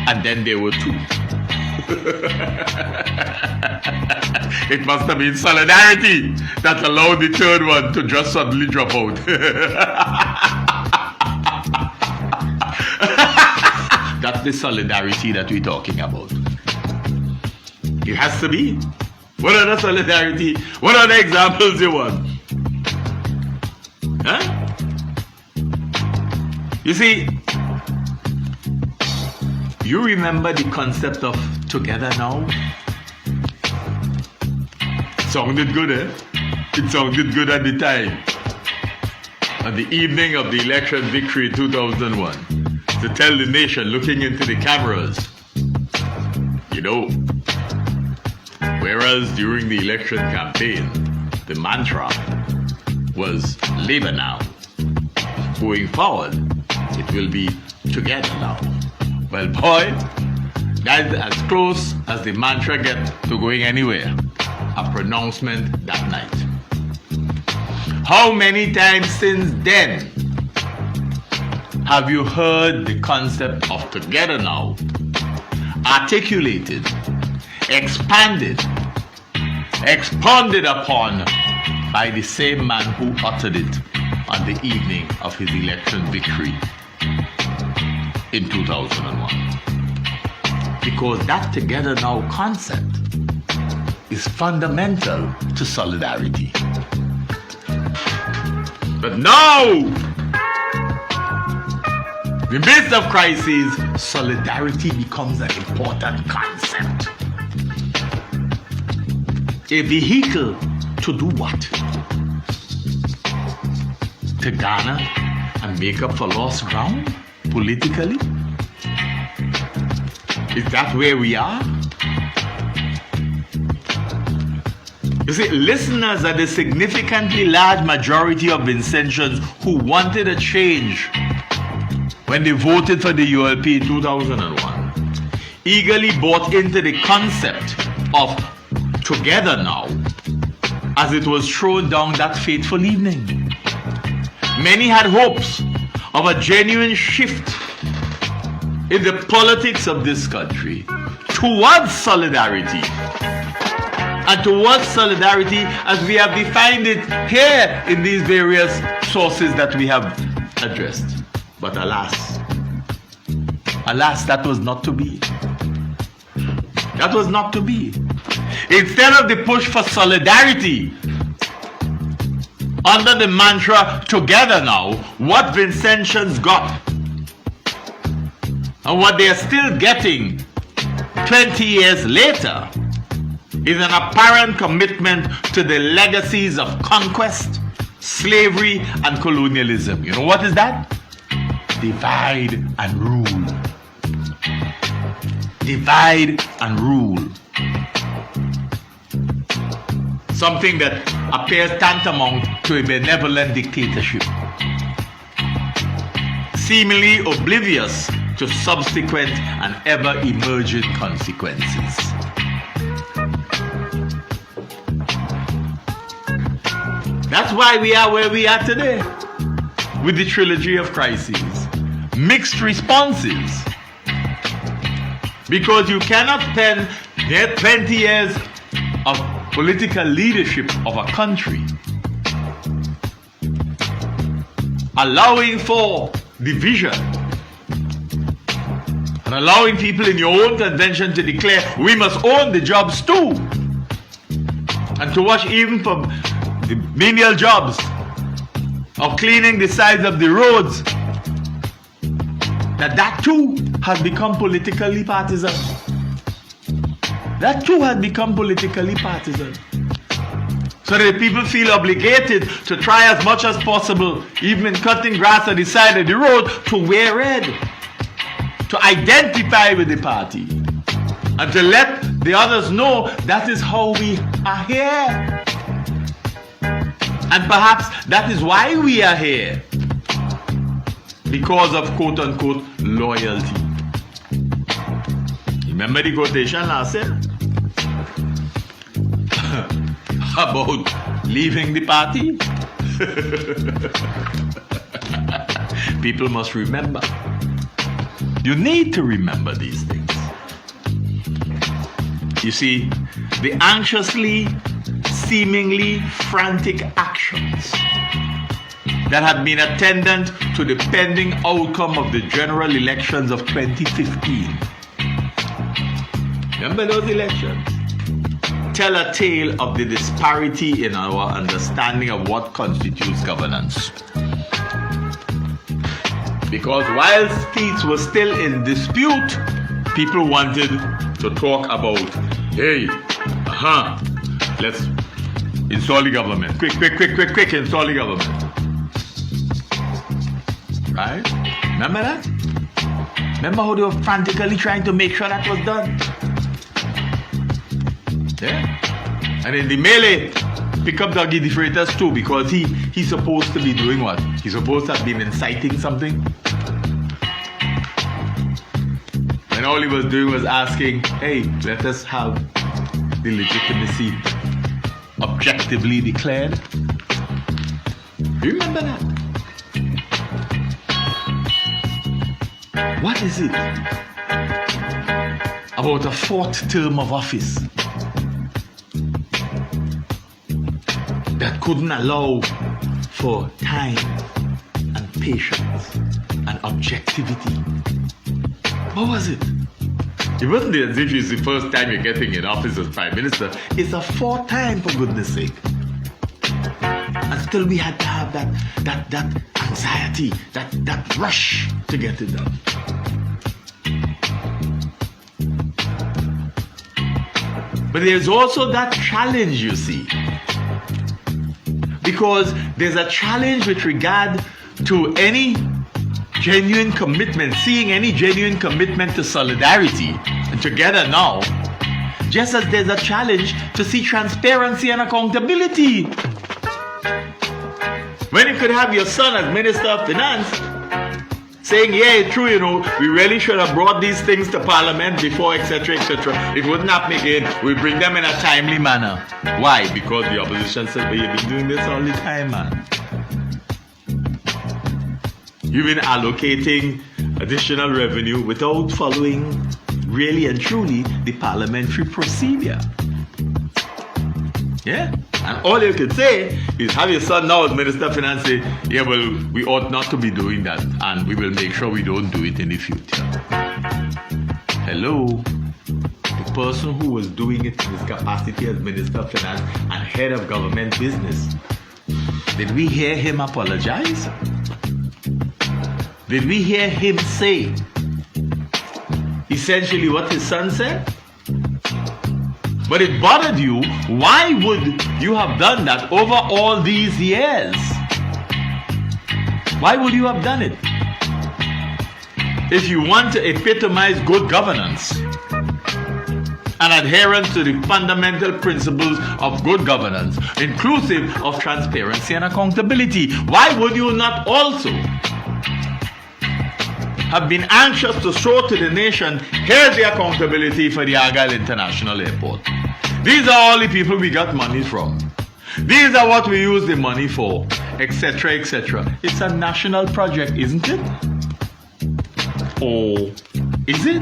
and then there were 2. It must have been solidarity that allowed the 3rd one to just suddenly drop out. That's the solidarity that we're talking about. It has to be. What other solidarity? What other examples you want? Huh? You see, you remember the concept of together now? Sounded good, eh? It sounded good at the time. On the evening of the election victory in 2001, to tell the nation looking into the cameras, you know, whereas during the election campaign, the mantra was Labour now. Going forward, it will be together now. Well, boy, that's as close as the mantra gets to going anywhere. A pronouncement that night. How many times since then have you heard the concept of together now articulated, expanded, expounded upon by the same man who uttered it on the evening of his election victory in 2001? Because that together now concept is fundamental to solidarity. But now, in the midst of crises, solidarity becomes an important concept. A vehicle to do what? To garner and make up for lost ground politically? Is that where we are? You see, listeners are the significantly large majority of Vincentians who wanted a change when they voted for the ULP in 2001, eagerly bought into the concept of together now as it was thrown down that fateful evening. Many had hopes of a genuine shift in the politics of this country towards solidarity. And towards solidarity as we have defined it here in these various sources that we have addressed. But alas, that was not to be. That was not to be. Instead of the push for solidarity under the mantra together now, what Vincentians got and what they are still getting 20 years later is an apparent commitment to the legacies of conquest, slavery, and colonialism. You know what is that? Divide and rule. Divide and rule. Something that appears tantamount to a benevolent dictatorship, seemingly oblivious to subsequent and ever-emergent consequences. That's why we are where we are today, with the trilogy of crises. Mixed responses. Because you cannot spend 20 years of political leadership of a country allowing for division and allowing people in your own convention to declare we must own the jobs too, and to watch even for the menial jobs of cleaning the sides of the roads, that too has become politically partisan. That too has become politically partisan. So that people feel obligated to try as much as possible, even in cutting grass on the side of the road, to wear red, to identify with the party, and to let the others know that is how we are here. And perhaps that is why we are here. Because of quote-unquote loyalty. Remember the quotation last year? About leaving the party? People must remember. You need to remember these things. You see, the anxiously, seemingly frantic actions that had been attendant to the pending outcome of the general elections of 2015. Remember those elections? Tell a tale of the disparity in our understanding of what constitutes governance. Because while seats were still in dispute, people wanted to talk about, hey, let's install the government. Quick, install the government. Right? Remember that? Remember how they were frantically trying to make sure that was done? Yeah? And in the melee, pick up Dougie the Freitas too, because he's supposed to be doing what? He's supposed to have been inciting something. And all he was doing was asking, hey, let us have the legitimacy objectively declared. Remember that? What is it about a fourth term of office that couldn't allow for time and patience and objectivity? What was it? It wasn't as if it's the first time you're getting in office as Prime Minister. It's a fourth time, for goodness sake. And still we had to have that anxiety, that rush to get it done. But there's also that challenge, you see. Because there's a challenge with regard to any genuine commitment, seeing any genuine commitment to solidarity and together now, just as there's a challenge to see transparency and accountability. When you could have your son as Minister of Finance saying, yeah, true, we really should have brought these things to Parliament before, etc., etc. It wouldn't happen again. We bring them in a timely manner. Why? Because the opposition said, but you've been doing this all the time, man. You've been allocating additional revenue without following really and truly the parliamentary procedure. Yeah? And all you can say is have your son now as Minister of Finance say, yeah, well, we ought not to be doing that, and we will make sure we don't do it in the future. Hello? The person who was doing it in his capacity as Minister of Finance and head of government business, did we hear him apologize? Did we hear him say essentially what his son said? But it bothered you. Why would you have done that over all these years? Why would you have done it? If you want to epitomize good governance and adherence to the fundamental principles of good governance, inclusive of transparency and accountability, why would you not also have been anxious to show to the nation, here's the accountability for the Argyle International Airport. These are all the people we got money from. These are what we use the money for, etc., etc. It's a national project, isn't it? Or is it?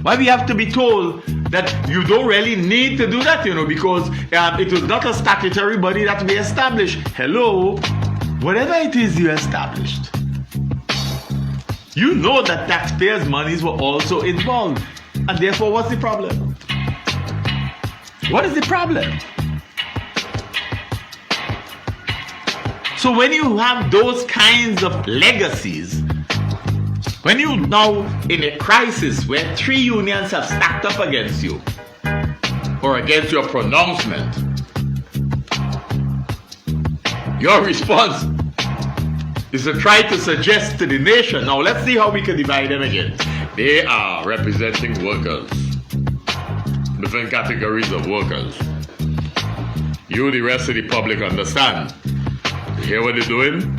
Why we have to be told that you don't really need to do that, because it was not a statutory body that we established. Hello? Whatever it is you established, you know that taxpayers' monies were also involved. And therefore, what's the problem? What is the problem? So when you have those kinds of legacies, when you now in a crisis where 3 unions have stacked up against you, or against your pronouncement, your response is to try to suggest to the nation, now let's see how we can divide them again. They are representing workers, different categories of workers. You, the rest of the public, understand. You hear what they're doing?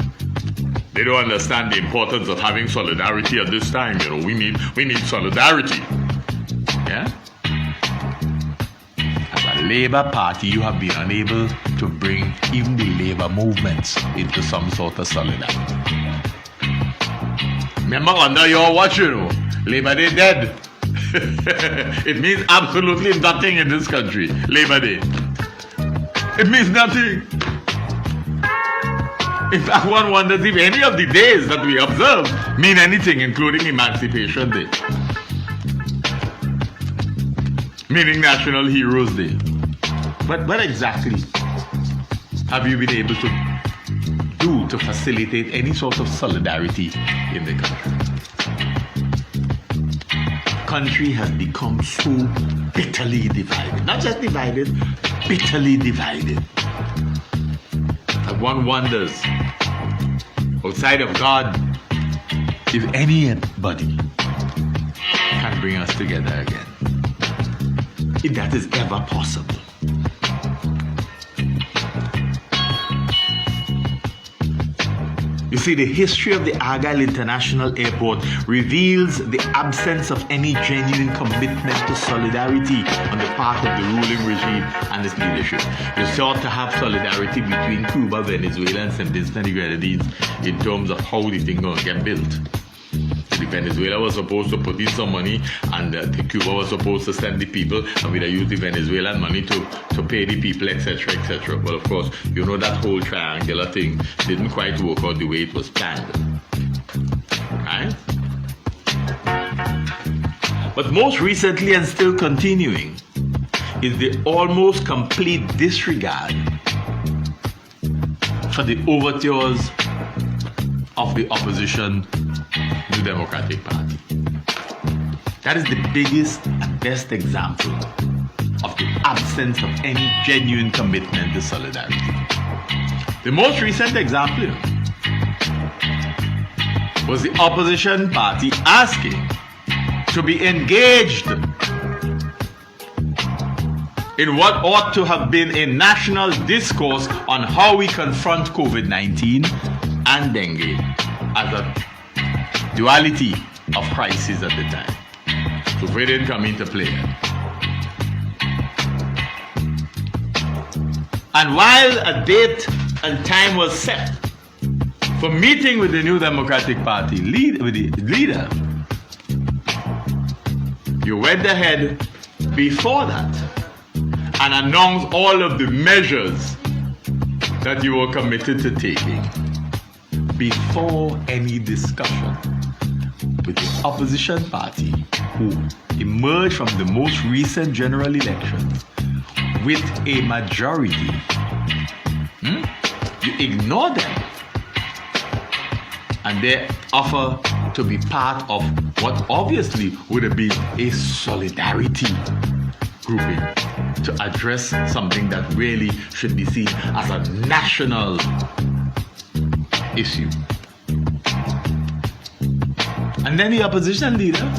They don't understand the importance of having solidarity at this time. We need solidarity. Yeah? That's what Labour Party, you have been unable to bring even the labour movements into some sort of solidarity. Remember, under your watch, you know, Labour Day dead. It means absolutely nothing in this country, Labour Day. It means nothing. In fact, one wonders if any of the days that we observe mean anything, including Emancipation Day, meaning National Heroes Day. But what exactly have you been able to do to facilitate any sort of solidarity in the country? The country has become so bitterly divided. Not just divided, bitterly divided. And one wonders, outside of God, if anybody can bring us together again. If that is ever possible. You see, the history of the Argyle International Airport reveals the absence of any genuine commitment to solidarity on the part of the ruling regime and its leadership. You sought to have solidarity between Cuba, Venezuela, and St. Vincent and the Grenadines in terms of how the thing going to get built. Venezuela was supposed to put in some money, and Cuba was supposed to send the people, and we'd use the Venezuelan money to pay the people, etc., etc. But of course, you know that whole triangular thing didn't quite work out the way it was planned. Right? But most recently and still continuing is the almost complete disregard for the overtures of the opposition New Democratic Party. That is the biggest and best example of the absence of any genuine commitment to solidarity. The most recent example was the opposition party asking to be engaged in what ought to have been a national discourse on how we confront COVID-19 and dengue as a duality of crisis at the time. So it didn't come into play. And while a date and time was set for meeting with the New Democratic Party leader, you went ahead before that and announced all of the measures that you were committed to taking before any discussion with the opposition party who emerged from the most recent general elections with a majority. You ignore them and they offer to be part of what obviously would have been a solidarity grouping to address something that really should be seen as a national issue. And then the opposition leader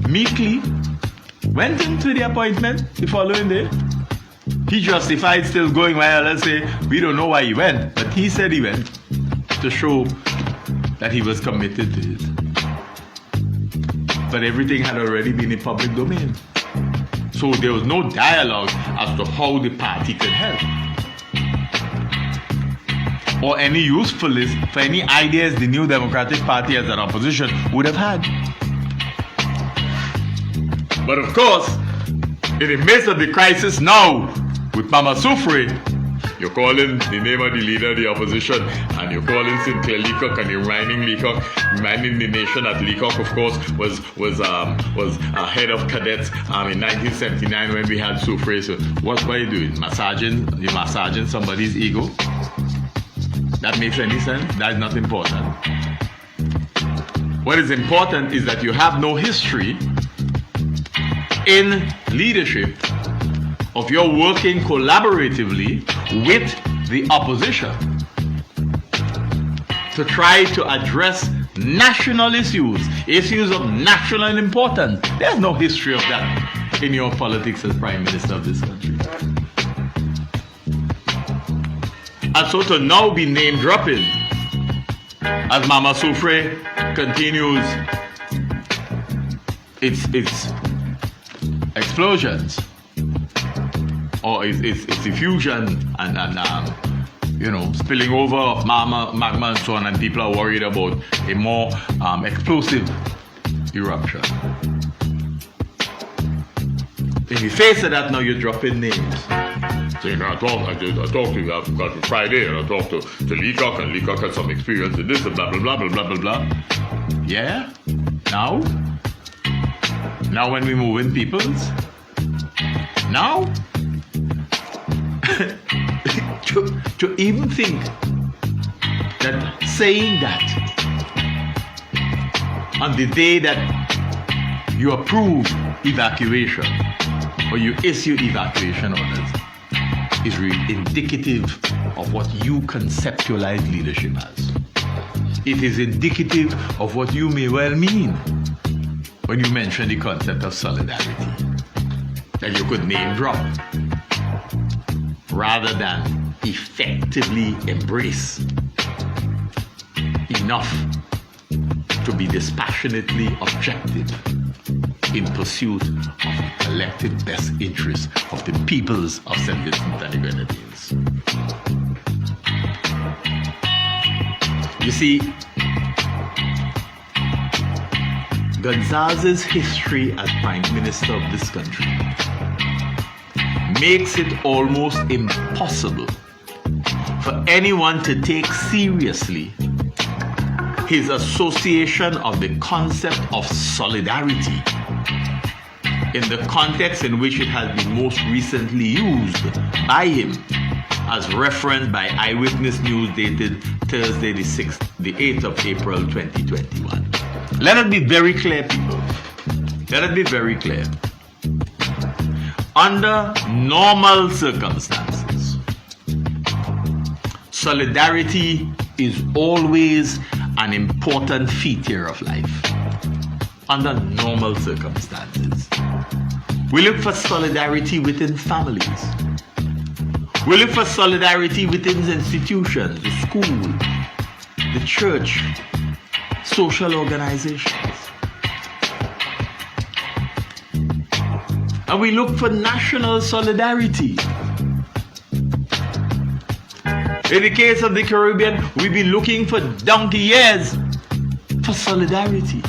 meekly went into the appointment the following day. He justified still going, well, let's say, we don't know why he went, but he said he went to show that he was committed to it. But everything had already been in public domain. So there was no dialogue as to how the party could help, or any usefulness for any ideas the New Democratic Party as an opposition would have had. But of course, in the midst of the crisis now, with Mama Soufrié, you're calling the name of the leader of the opposition, and you're calling Sinclair Leacock, and you're reminding the nation that Leacock, of course, was a head of cadets in 1979 when we had Soufrié. So what are you doing? You're massaging somebody's ego? That makes any sense? That is not important. What is important is that you have no history in leadership of your working collaboratively with the opposition to try to address national issues of national importance. There's no history of that in your politics as Prime Minister of this country. And so to now be name dropping as Mama Soufrié continues its explosions or its diffusion and spilling over of magma and so on, and people are worried about a more explosive eruption. In the face of that, now you're dropping names. Saying, I talked to you, I've got to Friday, and I talked to Leacock, and Leacock had some experience in this, and blah, blah, blah, blah, blah, blah, blah. Yeah? Now when we move in peoples? Now? to even think that saying that on the day that you approve evacuation or you issue evacuation orders is indicative of what you conceptualize leadership as. It is indicative of what you may well mean when you mention the concept of solidarity, that you could name drop rather than effectively embrace enough to be dispassionately objective in pursuit of the collective best interests of the peoples of St. Vincent and the Grenadines. You see, Gonzalez's history as Prime Minister of this country makes it almost impossible for anyone to take seriously his association of the concept of solidarity in the context in which it has been most recently used by him, as referenced by Eyewitness News dated Thursday the 8th of April 2021. Let it be very clear, people. Let it be very clear. Under normal circumstances, solidarity is always an important feature of life. Under normal circumstances, we look for solidarity within families. We look for solidarity within institutions, the school, the church, social organizations. And we look for national solidarity. In the case of the Caribbean, we've been looking for donkey years for solidarity.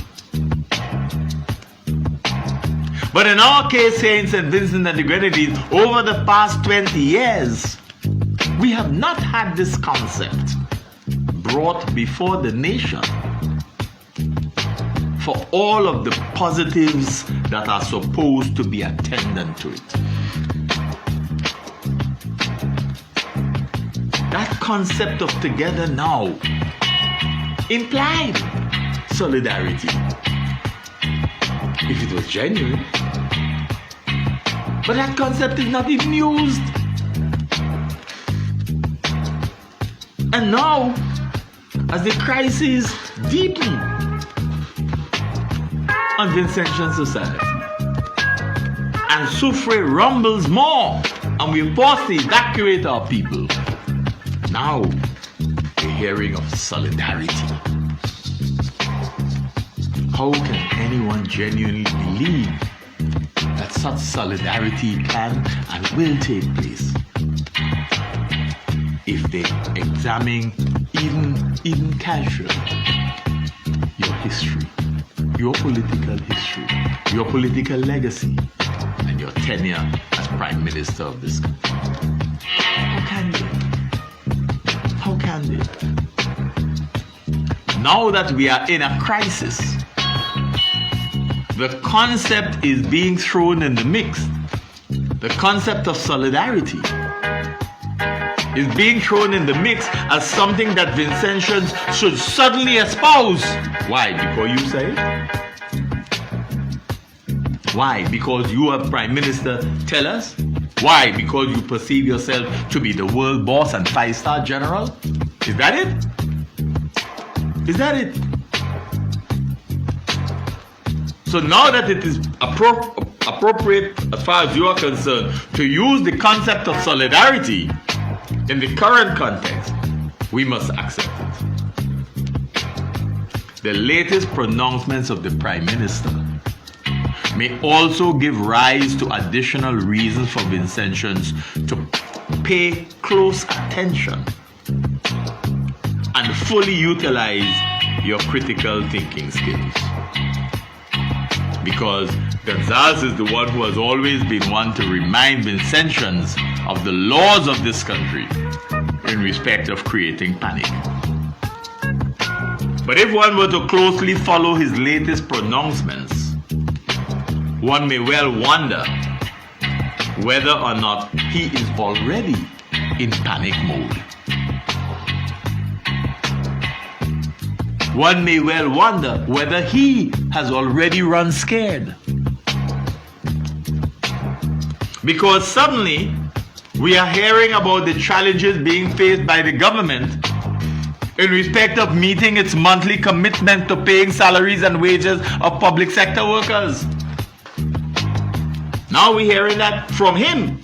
But in our case here in St. Vincent and the Grenadines, over the past 20 years, we have not had this concept brought before the nation for all of the positives that are supposed to be attendant to it. That concept of together now implied solidarity, if it was genuine. But that concept is not even used. And now, as the crisis deepens on Vincentian society, and Soufrière rumbles more, and we're forced to evacuate our people, now we're hearing of solidarity. How can anyone genuinely believe that such solidarity can and will take place if they examine even casually your history, your political history, your political legacy, and your tenure as Prime Minister of this country? How can they? How can they? Now that we are in a crisis, the concept is being thrown in the mix. The concept of solidarity is being thrown in the mix as something that Vincentians should suddenly espouse. Why? Because you say? Why? Because you are Prime Minister, tell us? Why? Because you perceive yourself to be the world boss and 5-star general? Is that it? Is that it? So now that it is appropriate as far as you are concerned to use the concept of solidarity in the current context, we must accept it. The latest pronouncements of the Prime Minister may also give rise to additional reasons for Vincentians to pay close attention and fully utilize your critical thinking skills. Because Gonzalez is the one who has always been one to remind Vincentians of the laws of this country in respect of creating panic. But if one were to closely follow his latest pronouncements, one may well wonder whether or not he is already in panic mode. One may well wonder whether he has already run scared. Because suddenly, we are hearing about the challenges being faced by the government in respect of meeting its monthly commitment to paying salaries and wages of public sector workers. Now we're hearing that from him.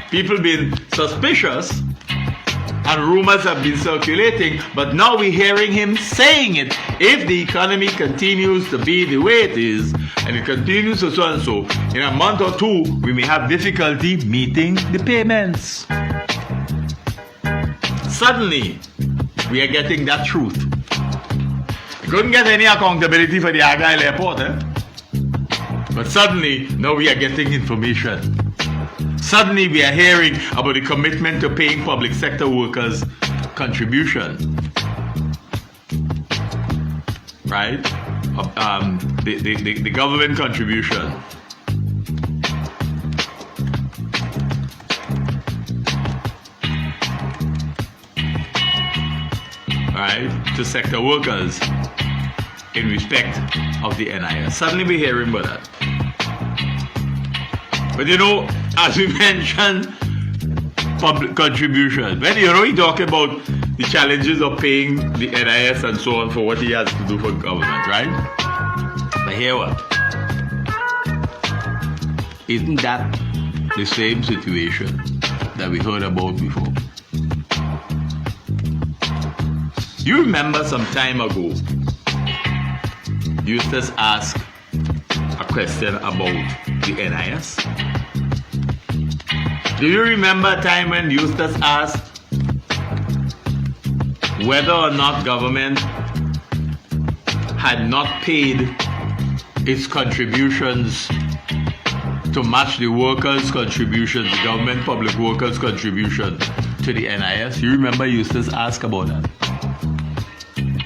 People being suspicious and rumors have been circulating, but now we're hearing him saying it. If the economy continues to be the way it is, and it continues to so and so, in a month or two, we may have difficulty meeting the payments. Suddenly, we are getting that truth. We couldn't get any accountability for the Argyle Airport, but suddenly, now we are getting information. Suddenly we are hearing about the commitment to paying public sector workers contribution. Right? The government contribution. Right? To sector workers in respect of the NIS. Suddenly we're hearing about that. But you know, as we mentioned, public contribution. When you talk about the challenges of paying the NIS and so on for what he has to do for government, right? But here what? Isn't that the same situation that we heard about before? You remember some time ago, Eustace asked a question about the NIS? Do you remember a time when Eustace asked whether or not government had not paid its contributions to match the workers' contributions, the government public workers' contribution to the NIS? You remember Eustace asked about that?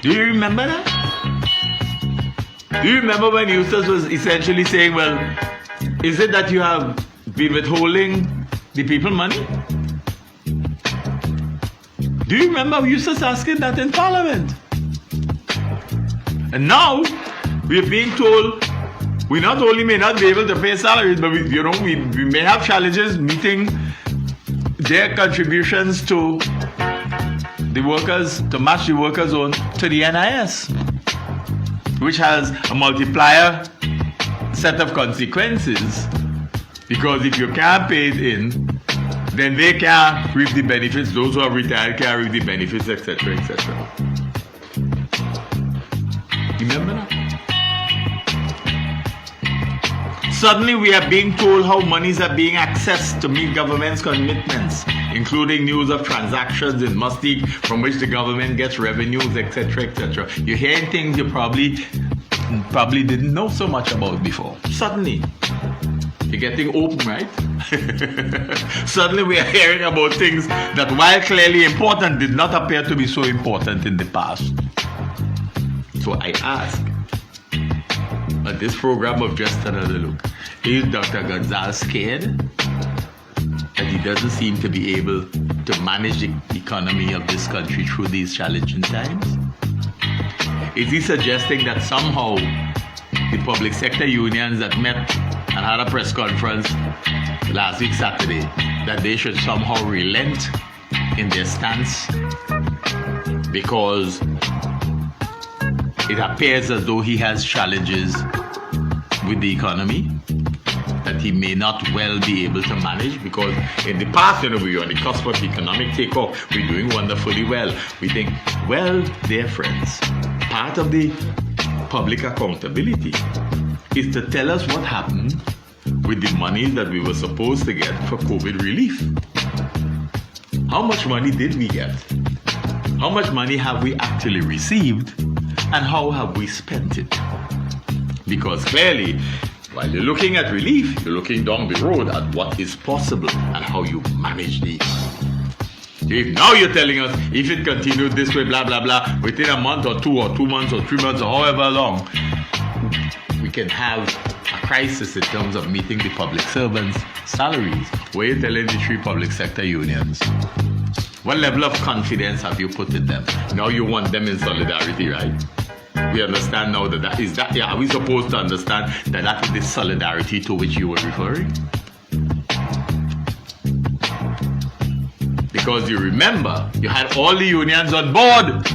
Do you remember that? Do you remember when Eustace was essentially saying, well, is it that you have been withholding the people money? Do you remember Eustace asking that in Parliament? And now we're being told we not only may not be able to pay salaries, but we may have challenges meeting their contributions to the workers, to match the workers' own to the NIS, which has a multiplier set of consequences. Because if you can't pay it in, then they can't reap the benefits. Those who are retired can't reap the benefits, etc., etc. Remember that? Suddenly we are being told how monies are being accessed to meet government's commitments, including news of transactions in Mustique from which the government gets revenues, etc., etc. You're hearing things you probably didn't know so much about before. Suddenly. You're getting open, right? Suddenly we are hearing about things that, while clearly important, did not appear to be so important in the past. So I ask, at this program of Just Another Look, is Dr. Gonzalez scared that he doesn't seem to be able to manage the economy of this country through these challenging times? Is he suggesting that somehow the public sector unions that met and had a press conference last week Saturday, that they should somehow relent in their stance because it appears as though he has challenges with the economy that he may not well be able to manage? Because in the past, we were on the cusp of economic takeoff. We're doing wonderfully well. We think, well, dear friends, part of the public accountability is to tell us what happened with the money that we were supposed to get for COVID relief. How much money did we get? How much money have we actually received? And how have we spent it? Because clearly, while you're looking at relief, you're looking down the road at what is possible and how you manage these. If now you're telling us, if it continued this way, blah, blah, blah, within a month or 2 or 2 months or 3 months or however long, we can have a crisis in terms of meeting the public servants' salaries. Where you're telling the 3 public sector unions, what level of confidence have you put in them? Now you want them in solidarity, right? We understand now that is that. Yeah, are we supposed to understand that is the solidarity to which you were referring? Because you remember, you had all the unions on board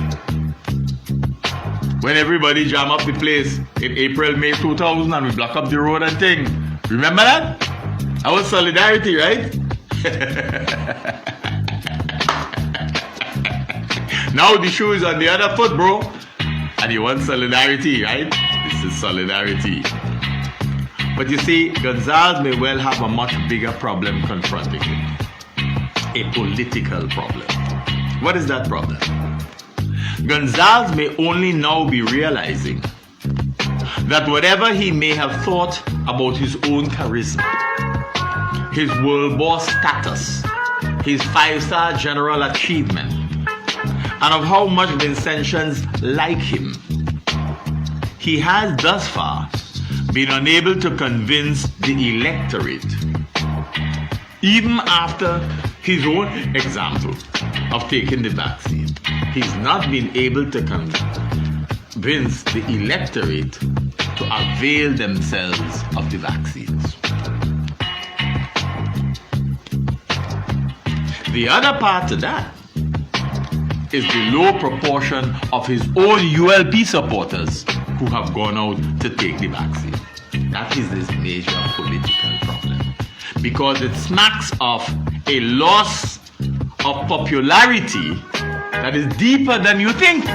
when everybody jam up the place in April, May 2000 and we block up the road and thing. Remember that? That was solidarity, right? Now the shoe is on the other foot, bro. And you want solidarity, right? This is solidarity. But you see, Gonzalez may well have a much bigger problem confronting him. A political problem. What is that problem? Gonzalez may only now be realizing that whatever he may have thought about his own charisma, his world boss status, his 5-star general achievement, and of how much Vincentians like him, he has thus far been unable to convince the electorate, even after his own example of taking the vaccine. He's not been able to convince the electorate to avail themselves of the vaccines. The other part to that is the low proportion of his own ULP supporters who have gone out to take the vaccine. That is this major political problem. Because it smacks of a loss of popularity that is deeper than you think,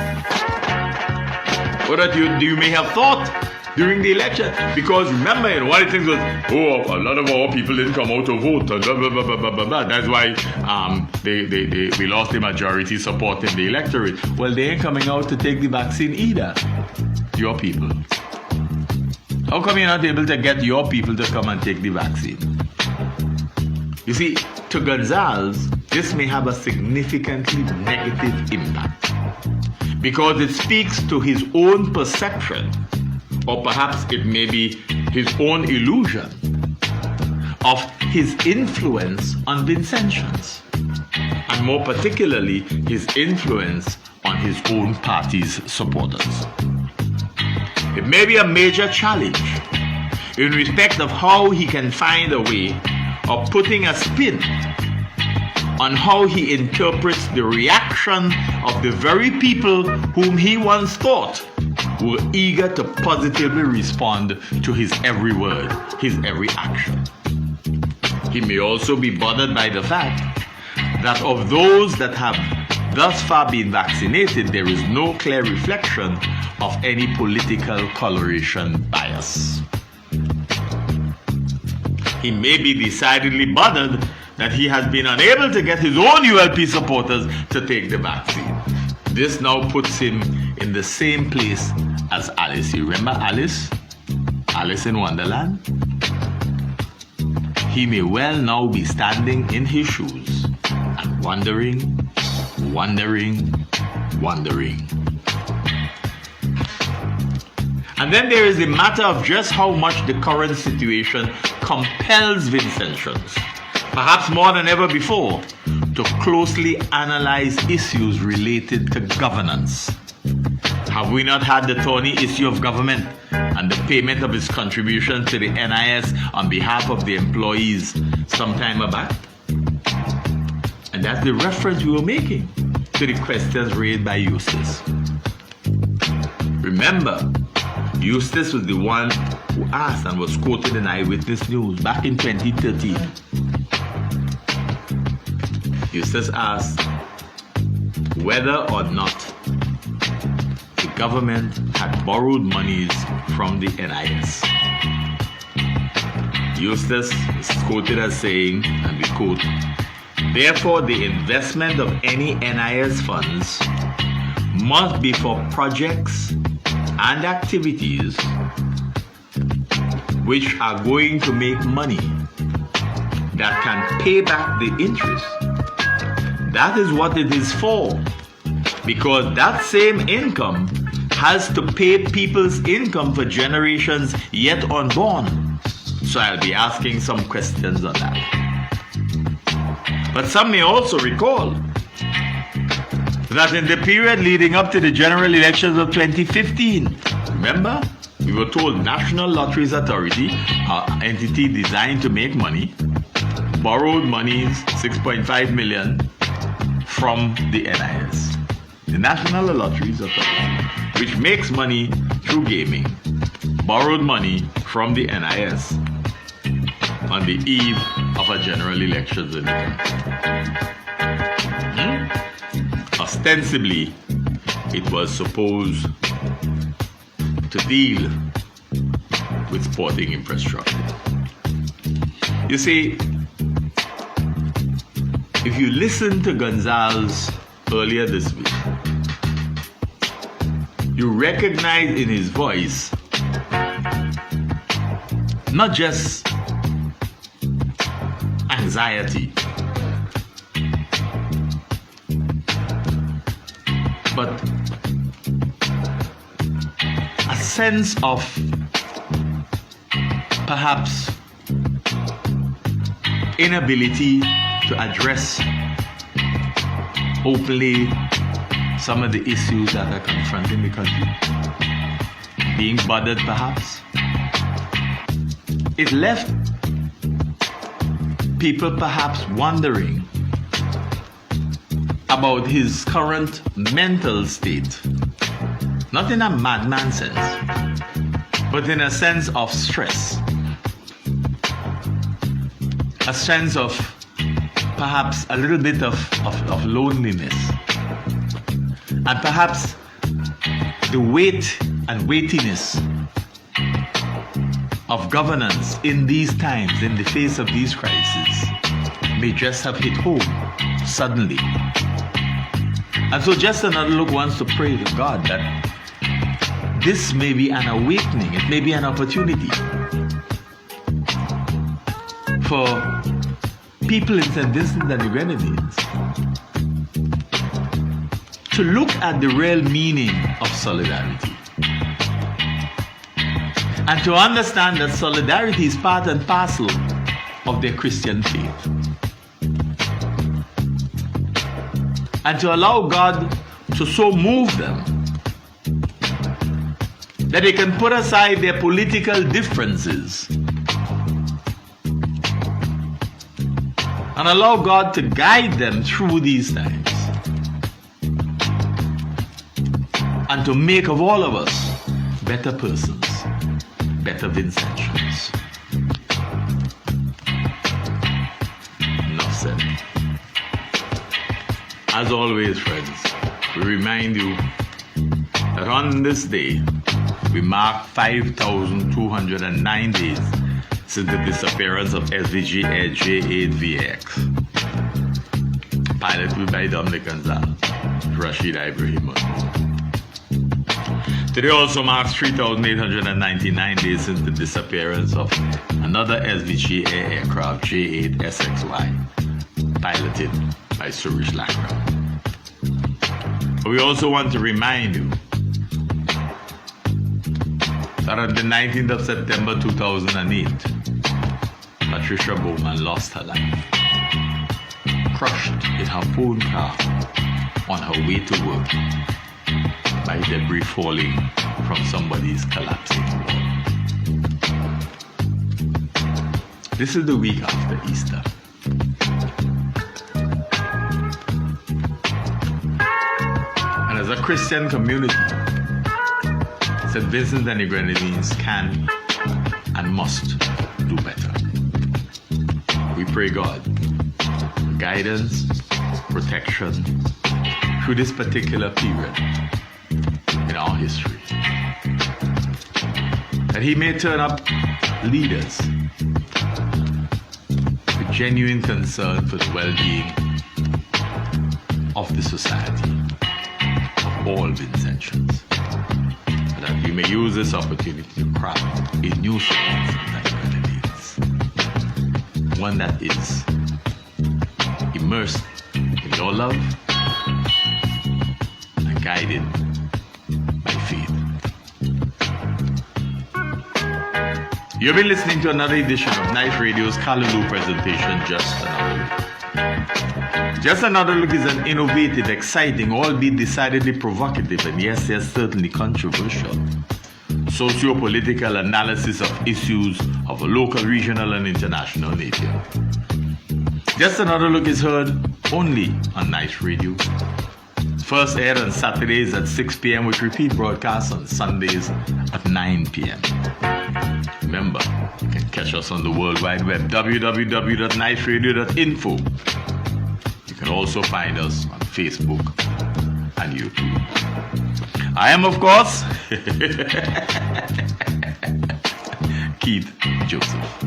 or that you may have thought during the election. Because remember, one of the things was, a lot of our people didn't come out to vote, and blah, blah, blah, blah, blah, blah, blah. That's why we lost the majority support in the electorate. Well, they ain't coming out to take the vaccine either, your people. How come you're not able to get your people to come and take the vaccine? You see, to Gonzalez, this may have a significantly negative impact because it speaks to his own perception, or perhaps it may be his own illusion of his influence on Vincentians, and more particularly his influence on his own party's supporters. It may be a major challenge in respect of how he can find a way of putting a spin on how he interprets the reaction of the very people whom he once thought were eager to positively respond to his every word, his every action. He may also be bothered by the fact that of those that have thus far been vaccinated, there is no clear reflection of any political coloration bias. He may be decidedly bothered that he has been unable to get his own ULP supporters to take the vaccine. This now puts him in the same place as Alice. You remember Alice? Alice in Wonderland? He may well now be standing in his shoes and wondering. And then there is the matter of just how much the current situation compels Vincentians, perhaps more than ever before, to closely analyze issues related to governance. Have we not had the thorny issue of government and the payment of its contribution to the NIS on behalf of the employees some time back? And that's the reference we were making to the questions raised by Eustace. Remember, Eustace was the one who asked and was quoted in Eyewitness News back in 2013. Eustace asked whether or not the government had borrowed monies from the NIS. Eustace is quoted as saying, and we quote, "Therefore, the investment of any NIS funds must be for projects and activities which are going to make money that can pay back the interest. That is what it is for, because that same income has to pay people's income for generations yet unborn." So I'll be asking some questions on that. But some may also recall that in the period leading up to the general elections of 2015, remember, we were told National Lotteries Authority, an entity designed to make money, borrowed monies, 6.5 million, from the NIS. The National Lotteries Authority, which makes money through gaming, borrowed money from the NIS on the eve of a general elections in the country. Ostensibly, it was supposed to deal with sporting infrastructure. You see, if you listen to Gonzalez earlier this week, you recognize in his voice not just anxiety, but a sense of perhaps inability to address openly some of the issues that are confronting the country, being bothered perhaps. It left people perhaps wondering about his current mental state, not in a madman sense, but in a sense of stress, a sense of perhaps a little bit of loneliness, and perhaps the weight and weightiness of governance in these times, in the face of these crises, may just have hit home suddenly. And so just another look wants to pray to God that this may be an awakening, it may be an opportunity for people in St. Vincent and the Grenadines to look at the real meaning of solidarity and to understand that solidarity is part and parcel of their Christian faith, and to allow God to so move them that they can put aside their political differences and allow God to guide them through these times, and to make of all of us better persons, better Vincentians. Enough said. As always, friends, we remind you that on this day, we mark 5,209 days since the disappearance of SVG Air J8VX, piloted by Dominic Gonzalez, Rashid Ibrahim. Today also marks 3,899 days since the disappearance of another SVG Air aircraft, J8SXY, piloted by Suresh Lakra. But we also want to remind you that on the 19th of September 2008, Patricia Bowman lost her life, crushed in her own car on her way to work by debris falling from somebody's collapsing wall. This is the week after Easter. And as a Christian community, St. Vincent and the Grenadines can and must do better. We pray God for guidance, protection through this particular period, in our history. That he may turn up leaders with genuine concern for the well-being of the society, of all Vincentians. That we may use this opportunity to craft a new Vincent and Grenadines. One that is immersed in your love and guided by faith. You've been listening to another edition of Nice Radio's Callaloo presentation, Just Another Look. Just Another Look is an innovative, exciting, albeit decidedly provocative, and yes, certainly controversial, socio-political analysis of issues of a local, regional, and international nature. Just Another Look is heard only on Nice Radio. First aired on Saturdays at 6 p.m. with repeat broadcasts on Sundays at 9 p.m. Remember, you can catch us on the World Wide Web, www.niceradio.info. You can also find us on Facebook and YouTube. I am, of course, Keith Joseph.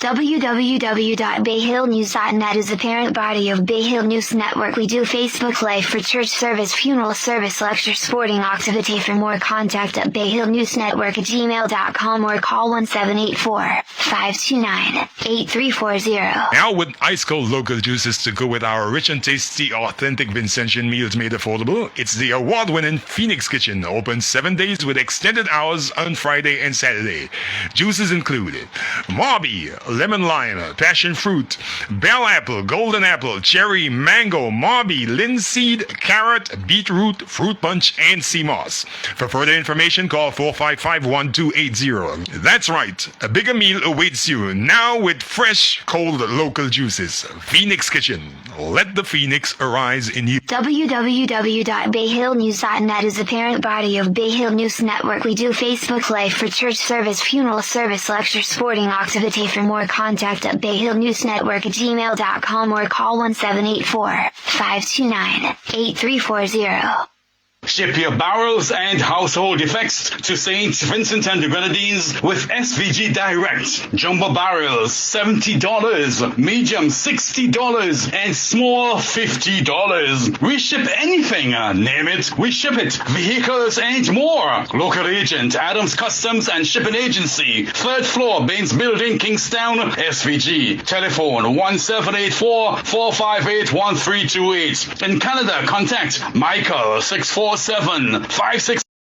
www.bayhillnews.net is the parent body of Bay Hill News Network. We do Facebook Live for church service, funeral service, lecture, sporting activity. For more, contact at bayhillnewsnetwork@gmail.com or call 1784-529-8340. Now with ice cold local juices to go with our rich and tasty authentic Vincentian meals made affordable, it's the award-winning Phoenix Kitchen, open 7 days with extended hours on Friday and Saturday. Juices include Marby, lemon lime, passion fruit, bell apple, golden apple, cherry, mango, Marby, linseed, carrot, beetroot, fruit punch, and sea moss. For further information, call 455-1280. That's right, a bigger meal awaits you now with fresh, cold local juices. Phoenix Kitchen. Let the phoenix arise in you. www.bayhillnews.net is the parent body of Bay Hill News Network. We do Facebook Live for church service, funeral service, lecture, sporting activity. For more, contact at bayhillnewsnetwork@gmail.com or call 1784-529-8340. Ship your barrels and household effects to St. Vincent and the Grenadines with SVG Direct. Jumbo barrels, $70. Medium, $60. And small, $50. We ship anything, name it, we ship it. Vehicles and more. Local agent, Adams Customs and Shipping Agency. 3rd floor, Baines Building, Kingstown, SVG. Telephone 1784-458-1328. In Canada, contact Michael 647-56